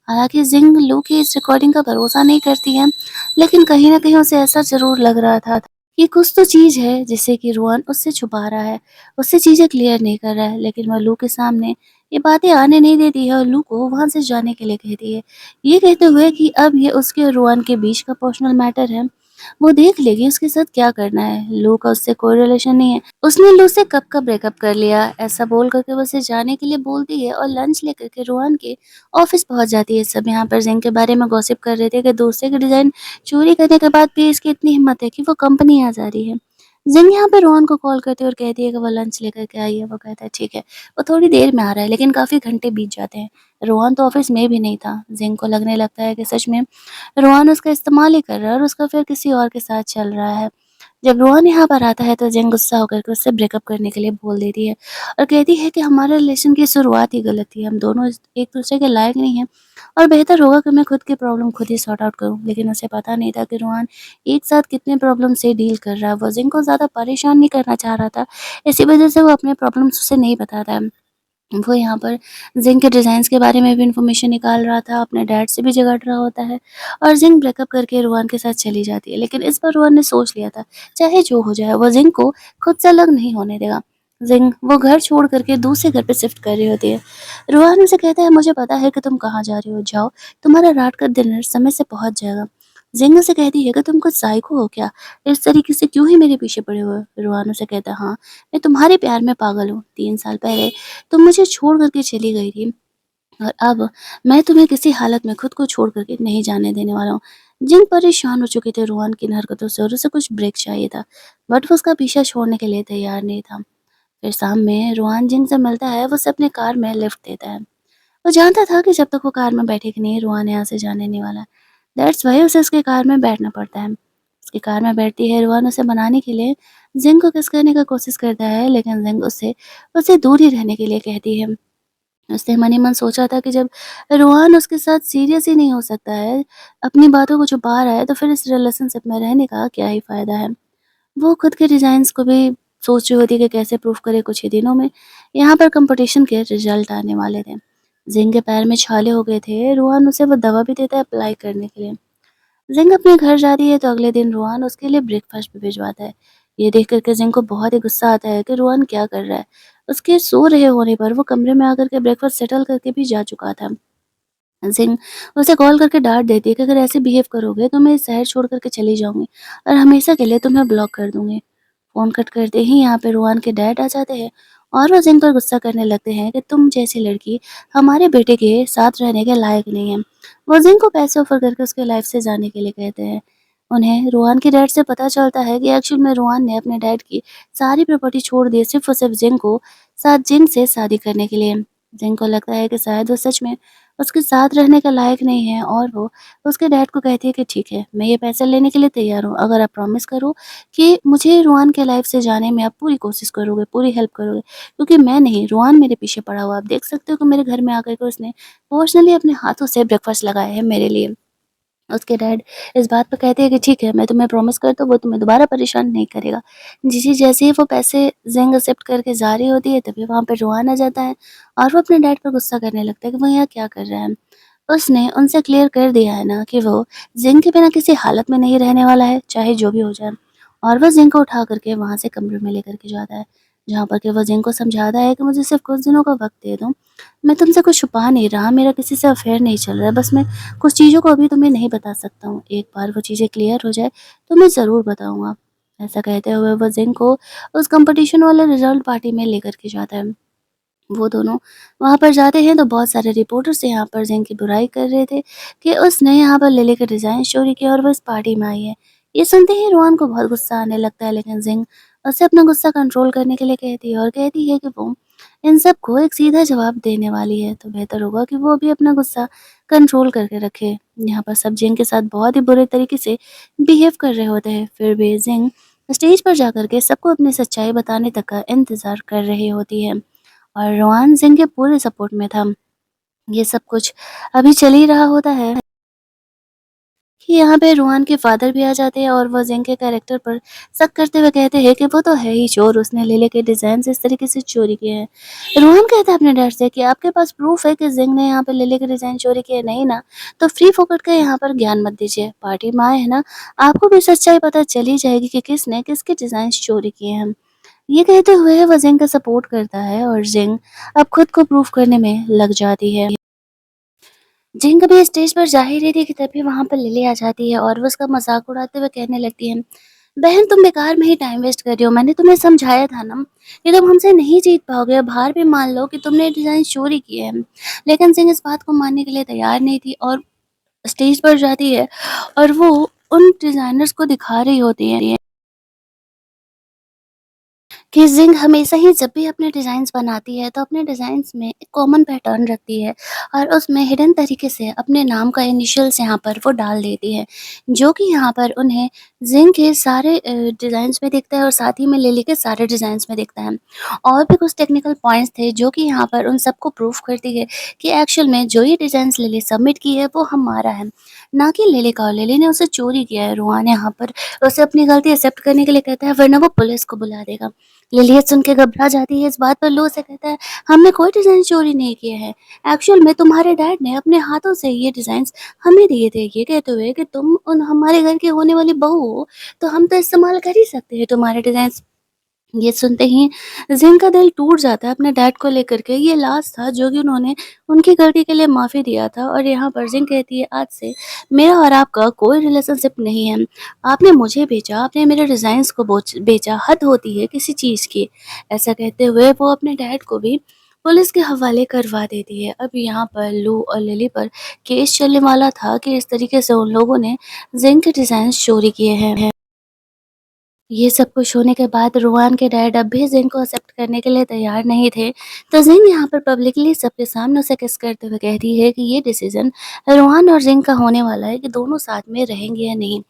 हालांकि जिंग लू की इस रिकॉर्डिंग का भरोसा नहीं करती है, लेकिन कहीं ना कहीं उसे ऐसा जरूर लग रहा था कि कुछ तो चीज़ है जिसे कि रुआन उससे छुपा रहा है, उससे चीज़ें क्लियर नहीं कर रहा है। लेकिन वह लू के सामने ये बातें आने नहीं देती है और लू को वहाँ से जाने के लिए कहती है, ये कहते हुए कि अब ये उसके और रुआन के बीच का पर्सनल मैटर है, वो देख लेगी उसके साथ क्या करना है। लू का उससे कोई रिलेशन नहीं है, उसने लू से कब का ब्रेकअप कर लिया। ऐसा बोल करके वो उसे जाने के लिए बोलती है और लंच लेकर के रुआन के ऑफिस पहुंच जाती है। सब यहाँ पर जिंग के बारे में गॉसिप कर रहे थे कि दूसरे की डिजाइन चोरी करने के बाद भी इसकी इतनी हिम्मत है कि वो कंपनी आ जा रही है। जिन यहाँ पे रोहन को कॉल करती है और कहती है कि वो लंच लेकर के आई है। वो कहता है ठीक है, वो थोड़ी देर में आ रहा है, लेकिन काफ़ी घंटे बीत जाते हैं। रोहन तो ऑफिस में भी नहीं था। जिंग को लगने लगता है कि सच में रोहन उसका इस्तेमाल ही कर रहा है और उसका फिर किसी और के साथ चल रहा है। जब रोहन यहाँ पर आता है तो जिंग गुस्सा होकर के उससे ब्रेकअप करने के लिए बोल देती है और कहती है कि हमारे रिलेशन की शुरुआत ही गलत थी, हम दोनों एक दूसरे के लायक नहीं हैं और बेहतर होगा कि मैं खुद की प्रॉब्लम खुद ही सॉर्ट आउट करूं। लेकिन उसे पता नहीं था कि रोहन एक साथ कितने प्रॉब्लम से डील कर रहा है। वो जिंग को ज़्यादा परेशान नहीं करना चाह रहा था, इसी वजह से वो अपने प्रॉब्लम्स उसे नहीं बताता है। वो यहाँ पर ज़िंग के डिज़ाइंस के बारे में भी इन्फॉर्मेशन निकाल रहा था, अपने डैड से भी झगड़ रहा होता है और ज़िंग ब्रेकअप करके रुआन के साथ चली जाती है। लेकिन इस बार रुआन ने सोच लिया था, चाहे जो हो जाए वो ज़िंग को खुद से अलग नहीं होने देगा। ज़िंग वो घर छोड़ करके दूसरे घर पे शिफ्ट कर रही होती है। रुआन उसे कहता है, मुझे पता है कि तुम कहाँ जा रही हो, जाओ, तुम्हारा रात का डिनर समय से पहुँच जाएगा। ज़िंग उसे कहती है कि तुम कुछ साइको हो क्या? इस तरीके से क्यों ही मेरे पीछे पड़े हुए हो? रुआन उसे कहता है, हाँ, मैं तुम्हारे प्यार में पागल हूँ। 3 साल पहले तुम मुझे छोड़ कर के चली गई थी और अब मैं तुम्हें किसी हालत में खुद को छोड़ कर के नहीं जाने देने वाला हूँ। जिन परेशान हो चुके थे रोहन की इन हरकतों से और उसे कुछ ब्रेक चाहिए था, बट वो उसका पीछा छोड़ने के लिए तैयार नहीं था। फिर शाम में रोहन जिन से मिलता है, वो उसे अपने कार में लिफ्ट देता है। वो जानता था कि जब तक वो कार में बैठेगी नहीं, रोहन यहाँ से जाने नहीं वाला। दैट्स वाई उसे उसके कार में बैठना पड़ता है। उसकी कार में बैठती है, रोहन उसे मनाने के लिए जिंग को किस करने का कोशिश करता है, लेकिन जिंग उससे उससे दूर ही रहने के लिए कहती है। उसने मन ही मन सोचा था कि जब रोहन उसके साथ सीरियस ही नहीं हो सकता है, अपनी बातों को छुपा रहा है, तो फिर इस रिलेशनशिप में रहने का क्या ही फ़ायदा है। वो खुद के डिज़ाइंस को भी सोच रही होती कि कैसे प्रूफ करे। कुछ ही दिनों में यहाँ पर कंपटीशन के रिजल्ट आने वाले थे। जिंग के पैर में छाले हो गए थे। रोहन उसे वो दवा भी देता है अप्लाई करने के लिए। जिंग अपने घर जाती है तो अगले दिन रोहन उसके लिए ब्रेकफास्ट भी भिजवाता है। ये देख कर के जिंग को बहुत ही गुस्सा आता है कि रोहन क्या कर रहा है। उसके सो रहे होने पर वो कमरे में आकर के ब्रेकफास्ट सेटल करके भी जा चुका था। जिंग उसे कॉल करके डांट देती है कि अगर ऐसे बिहेव करोगे तो मैं इस शहर छोड़ करके चली जाऊंगी और हमेशा के लिए तुम्हें ब्लॉक कर दूंगी। फ़ोन कट करते ही यहाँ पे रुआन के डैड आ जाते हैं और वो जिन पर गुस्सा करने लगते हैं कि तुम जैसी लड़की हमारे बेटे के साथ रहने के लायक नहीं है। वो जिन को पैसे ऑफर करके उसके लाइफ से जाने के लिए कहते हैं। उन्हें रुआन के डैड से पता चलता है कि एक्चुअल में रुआन ने अपने डैड की सारी प्रॉपर्टी छोड़ दी सिर्फ और सिर्फ जिंग को साथ जिंग से शादी करने के लिए। जिंग को लगता है कि शायद वो सच में उसके साथ रहने के लायक नहीं है और वो उसके डैड को कहती है कि ठीक है, मैं ये पैसे लेने के लिए तैयार हूँ, अगर आप प्रॉमिस करो कि मुझे रुआन के लाइफ से जाने में आप पूरी कोशिश करोगे, पूरी हेल्प करोगे, क्योंकि मैं नहीं, रुआन मेरे पीछे पड़ा हुआ। आप देख सकते हो कि मेरे घर में आकर के उसने पर्सनली अपने हाथों से ब्रेकफास्ट लगाया है मेरे लिए। उसके डैड इस बात पे कहते हैं कि ठीक है, मैं तुम्हें प्रॉमिस करता हूँ वो तुम्हें दोबारा परेशान नहीं करेगा। जी जैसे ही वो पैसे जिंग एक्सेप्ट करके जा रही होती है तभी वहाँ पे रुआन आ जाता है और वो अपने डैड पर गुस्सा करने लगता है कि वो यहाँ क्या कर रहा है। उसने उनसे क्लियर कर दिया है ना कि वो जिंग के बिना किसी हालत में नहीं रहने वाला है, चाहे जो भी हो जाए। और वो जिंग को उठा करके वहाँ से कमरे में लेकर के जाता है, जहाँ पर कि वो जिंग को समझाता है कि मुझे सिर्फ कुछ दिनों का वक्त दे दो, मैं तुमसे कुछ छुपा नहीं रहा, मेरा किसी से अफेयर नहीं चल रहा है, बस मैं कुछ चीज़ों को अभी तुम्हें नहीं बता सकता हूँ, एक बार वो चीज़ें क्लियर हो जाए तो मैं ज़रूर बताऊँगा। ऐसा कहते हुए वो जिंग को उस कंपटीशन वाले रिजल्ट पार्टी में लेकर के जाता है। वो दोनों वहाँ पर जाते हैं तो बहुत सारे रिपोर्टर्स यहाँ पर जिंग की बुराई कर रहे थे कि उसने यहाँ पर लिली के डिज़ाइन चोरी किया और वो इस पार्टी में आई है। ये सुनते ही रोहन को बहुत गुस्सा आने लगता है, लेकिन जिंग उससे अपना गुस्सा कंट्रोल करने के लिए कहती है और कहती है कि वो इन सब को एक सीधा जवाब देने वाली है, तो बेहतर होगा कि वो भी अपना गुस्सा कंट्रोल करके रखे। यहाँ पर सब जिंग के साथ बहुत ही बुरे तरीके से बिहेव कर रहे होते हैं, फिर भी जिंग स्टेज पर जाकर के सबको अपनी सच्चाई बताने तक का इंतज़ार कर रही होती है और रोहान सिंह के पूरे सपोर्ट में था। ये सब कुछ अभी चल ही रहा होता है कि यहाँ पे रोहन के फादर भी आ जाते हैं और वो जिंग के कैरेक्टर पर शक करते हुए कहते हैं कि वो तो है ही चोर, उसने लिली के डिजाइन इस तरीके से चोरी किए हैं। रोहन कहता है अपने डैड से कि आपके पास प्रूफ है कि जिंग ने यहाँ पे लिली के डिजाइन चोरी किए? नहीं ना, तो फ्री फोकट का यहाँ पर ज्ञान मत दीजिए, पार्टी में आए है ना, आपको भी सच्चाई पता चली जाएगी कि किसने किसके डिजाइन चोरी किए हैं। ये कहते हुए वो जिंग का सपोर्ट करता है और जिंग अब खुद को प्रूफ करने में लग जाती है। जिंग कभी स्टेज पर जा ही रही थी कि तभी वहाँ पर लिली आ जाती है और वो उसका मज़ाक उड़ाते हुए कहने लगती है, "बहन तुम बेकार में ही टाइम वेस्ट कर रही हो। मैंने तुम्हें समझाया था ना कि तुम हमसे नहीं जीत पाओगे। अब हार भी मान लो कि तुमने डिज़ाइन चोरी किए हैं।" लेकिन जिंग इस बात को मानने के लिए तैयार नहीं थी और स्टेज पर जाती है और वो उन डिज़ाइनर्स को दिखा रही होती है कि जिंग हमेशा ही जब भी अपने डिज़ाइन्स बनाती है तो अपने डिज़ाइन्स में एक कॉमन पैटर्न रखती है और उसमें हिडन तरीके से अपने नाम का इनिशियल्स यहाँ पर वो डाल देती है, जो कि यहाँ पर उन्हें जिंग के सारे डिज़ाइन्स में दिखता है और साथ ही में लिली के सारे डिज़ाइन्स में दिखता है। और भी कुछ टेक्निकल पॉइंट्स थे जो कि यहाँ पर उन सबको प्रूफ करती है कि एक्चुअल में जो ये डिज़ाइन्स लिली सबमिट की है वो हमारा है, ना कि लिली का। और लिली ने उसे चोरी किया है। रोहान यहाँ पर उसे अपनी गलती एक्सेप्ट करने के लिए कहता है वरना वो पुलिस को बुला देगा। लिलियट सुन के घबरा जाती है इस बात पर। लो से कहता है, हमने कोई डिज़ाइन चोरी नहीं किया है। एक्चुअल में तुम्हारे डैड ने अपने हाथों से ये डिज़ाइन्स हमें दिए थे। ये कहते हुए कि तुम उन हमारे घर की होने वाली बहू हो, तो हम तो इस्तेमाल कर ही सकते हैं तुम्हारे डिज़ाइन्स। ये सुनते ही ज़िन का दिल टूट जाता है अपने डैड को लेकर के। ये लास्ट था जो कि उन्होंने उनकी गलती के लिए माफ़ी दिया था और यहाँ पर ज़िन कहती है आज से मेरा और आपका कोई रिलेशनशिप नहीं है। आपने मुझे बेचा, आपने मेरे डिज़ाइन्स को बेचा, हद होती है किसी चीज़ की। ऐसा कहते हुए वो अपने डैड को भी पुलिस के हवाले करवा देती है। अब यहाँ पर लू और लिली पर केस चलने वाला था कि इस तरीके से उन लोगों ने ज़िन के डिज़ाइन्स चोरी किए हैं। ये सब कुछ होने के बाद रोहान के डैड अब भी ज़िन को एक्सेप्ट करने के लिए तैयार नहीं थे। तो ज़िन यहाँ पर पब्लिकली सबके सामने उसे किस करते हुए कहती है कि ये डिसीज़न रोहान और ज़िन का होने वाला है कि दोनों साथ में रहेंगे या नहीं।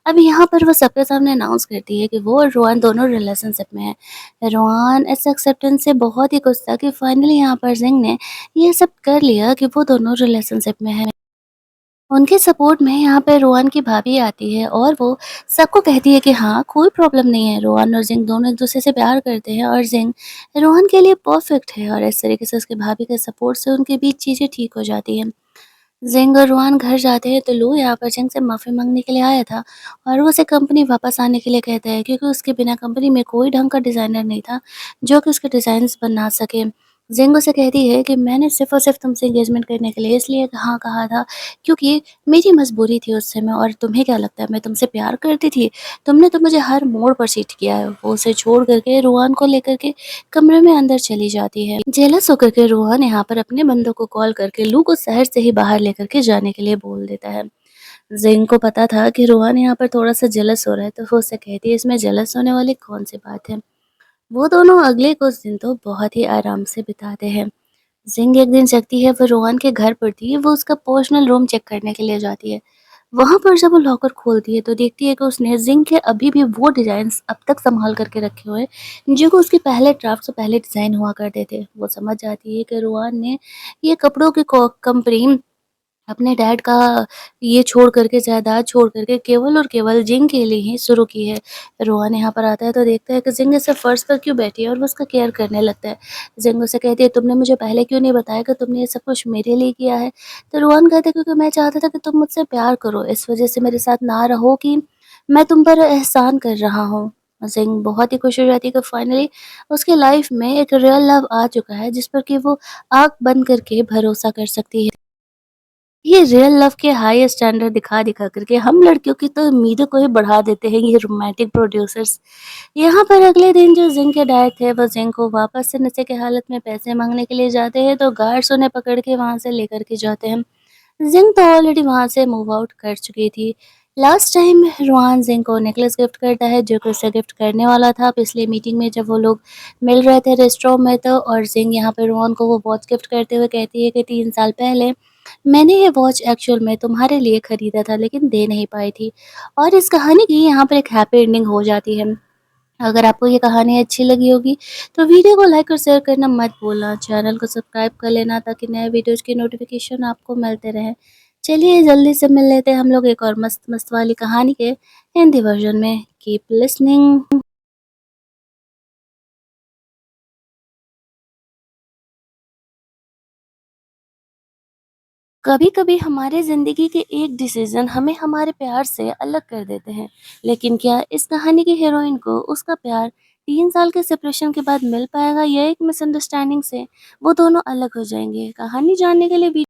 अब यहाँ पर वो सबके सामने अनाउंस करती है कि वो और रोहान दोनों रिलेशनशिप में हैं। रोहान इस एक्सेप्टेंस से बहुत ही खुश था कि फाइनली यहाँ पर ज़िन ने ये सब कर लिया कि वो दोनों रिलेशनशिप में हैं। उनके सपोर्ट में यहाँ पे रोहन की भाभी आती है और वो सबको कहती है कि हाँ, कोई प्रॉब्लम नहीं है। रोहन और ज़िंग दोनों एक-दूसरे से प्यार करते हैं और ज़िंग रोहन के लिए परफेक्ट है और इस तरीके से उसकी भाभी के सपोर्ट से उनके बीच चीज़ें ठीक हो जाती हैं। ज़िंग और रोहन घर जाते हैं तो लू यहाँ पर ज़िंग से माफ़ी माँगने के लिए आया था और वो उसे कंपनी वापस आने के लिए कहता है क्योंकि उसके बिना कंपनी में कोई ढंग का डिज़ाइनर नहीं था, जो कि उसके डिज़ाइन्स बना सके। ज़िंग उसे कहती है कि मैंने सिर्फ़ और सिर्फ़ तुमसे एंगेजमेंट करने के लिए इसलिए हाँ कहा था क्योंकि मेरी मजबूरी थी उस समय। और तुम्हें क्या लगता है मैं तुमसे प्यार करती थी? तुमने तो मुझे हर मोड़ पर चीट किया है। वो उसे छोड़ कर के रोहन को लेकर के कमरे में अंदर चली जाती है। जेलस होकर के रोहन यहाँ पर अपने बंदों को कॉल करके लू को शहर से ही बाहर लेकर के जाने के लिए बोल देता है। ज़िंग को पता था कि रोहन यहाँ पर थोड़ा-सा जेलस हो रहा है, तो वो उससे कहती है इसमें जेलस होने वाली कौन-सी बात है। वो दोनों अगले कुछ दिन तो बहुत ही आराम से बिताते हैं। ज़िंग एक दिन जगती है, वो रोहन के घर पर थी, वो उसका पर्सनल रूम चेक करने के लिए जाती है। वहाँ पर जब वो लॉकर खोलती है तो देखती है कि उसने ज़िंग के अभी भी वो डिज़ाइन्स अब तक सँभाल करके रखे हुए हैं, जो कि उसके पहले ड्राफ्ट से पहले डिज़ाइन हुआ करते थे। वो समझ जाती है कि रोहन ने ये कपड़ों की कंपनी अपने डैड का ये छोड़ करके, जायदाद छोड़ करके केवल और केवल जिंग के लिए ही शुरू की है। रोहन यहाँ पर आता है तो देखता है कि जिंग ऐसे फर्श पर क्यों बैठी है और वो उसका केयर करने लगता है। जिंग उसे कहती है तुमने मुझे पहले क्यों नहीं बताया कि तुमने ये सब कुछ मेरे लिए किया है? तो रोहन कहता है क्योंकि मैं चाहता था कि तुम मुझसे प्यार करो, इस वजह से मेरे साथ ना रहो कि मैं तुम पर एहसान कर रहा हूँ। जिंग बहुत ही खुश हो जाती है कि फाइनली उसकी लाइफ में एक रियल लव आ चुका है जिस पर कि वो आँख बंद करके भरोसा कर सकती है। ये रियल लव के हाई स्टैंडर्ड दिखा-दिखा कर के हम लड़कियों की तो उम्मीदों को ही बढ़ा देते हैं ये रोमांटिक प्रोड्यूसर्स। यहाँ पर अगले दिन जो जिंग के डैड थे वो जिंग को वापस से नशे की हालत में पैसे माँगने के लिए जाते हैं तो गार्ड्स उन्हें पकड़ के वहाँ से लेकर के जाते हैं। जिंग तो ऑलरेडी वहाँ से मूव आउट कर चुकी थी। लास्ट टाइम रोहान जिंग को नेकलेस गिफ्ट करता है जो कि उसे गिफ्ट करने वाला था पिछली मीटिंग में जब वो लोग मिल रहे थे रेस्टोरेंट में। तो और जिंग यहाँ पे रोहान को वो वॉच गिफ्ट करते हुए कहती है कि 3 साल पहले मैंने ये वॉच एक्चुअल में तुम्हारे लिए खरीदा था लेकिन दे नहीं पाई थी। और इस कहानी की यहाँ पर एक हैप्पी एंडिंग हो जाती है। अगर आपको ये कहानी अच्छी लगी होगी तो वीडियो को लाइक और शेयर करना मत भूलना। चैनल को सब्सक्राइब कर लेना ताकि नए वीडियोज़ की नोटिफ़िकेशन आपको मिलते रहें। चलिए जल्दी से मिल लेते हैं हम लोग एक और मस्त-मस्त वाली कहानी के हिंदी वर्ज़न में। Keep listening. कभी-कभी हमारे ज़िंदगी के एक डिसीज़न हमें हमारे प्यार से अलग कर देते हैं। लेकिन क्या इस कहानी की हीरोइन को उसका प्यार 3 साल के सेपरेशन के बाद मिल पाएगा या एक मिसअंडरस्टैंडिंग से वो दोनों अलग हो जाएँगे? कहानी जानने के लिए वी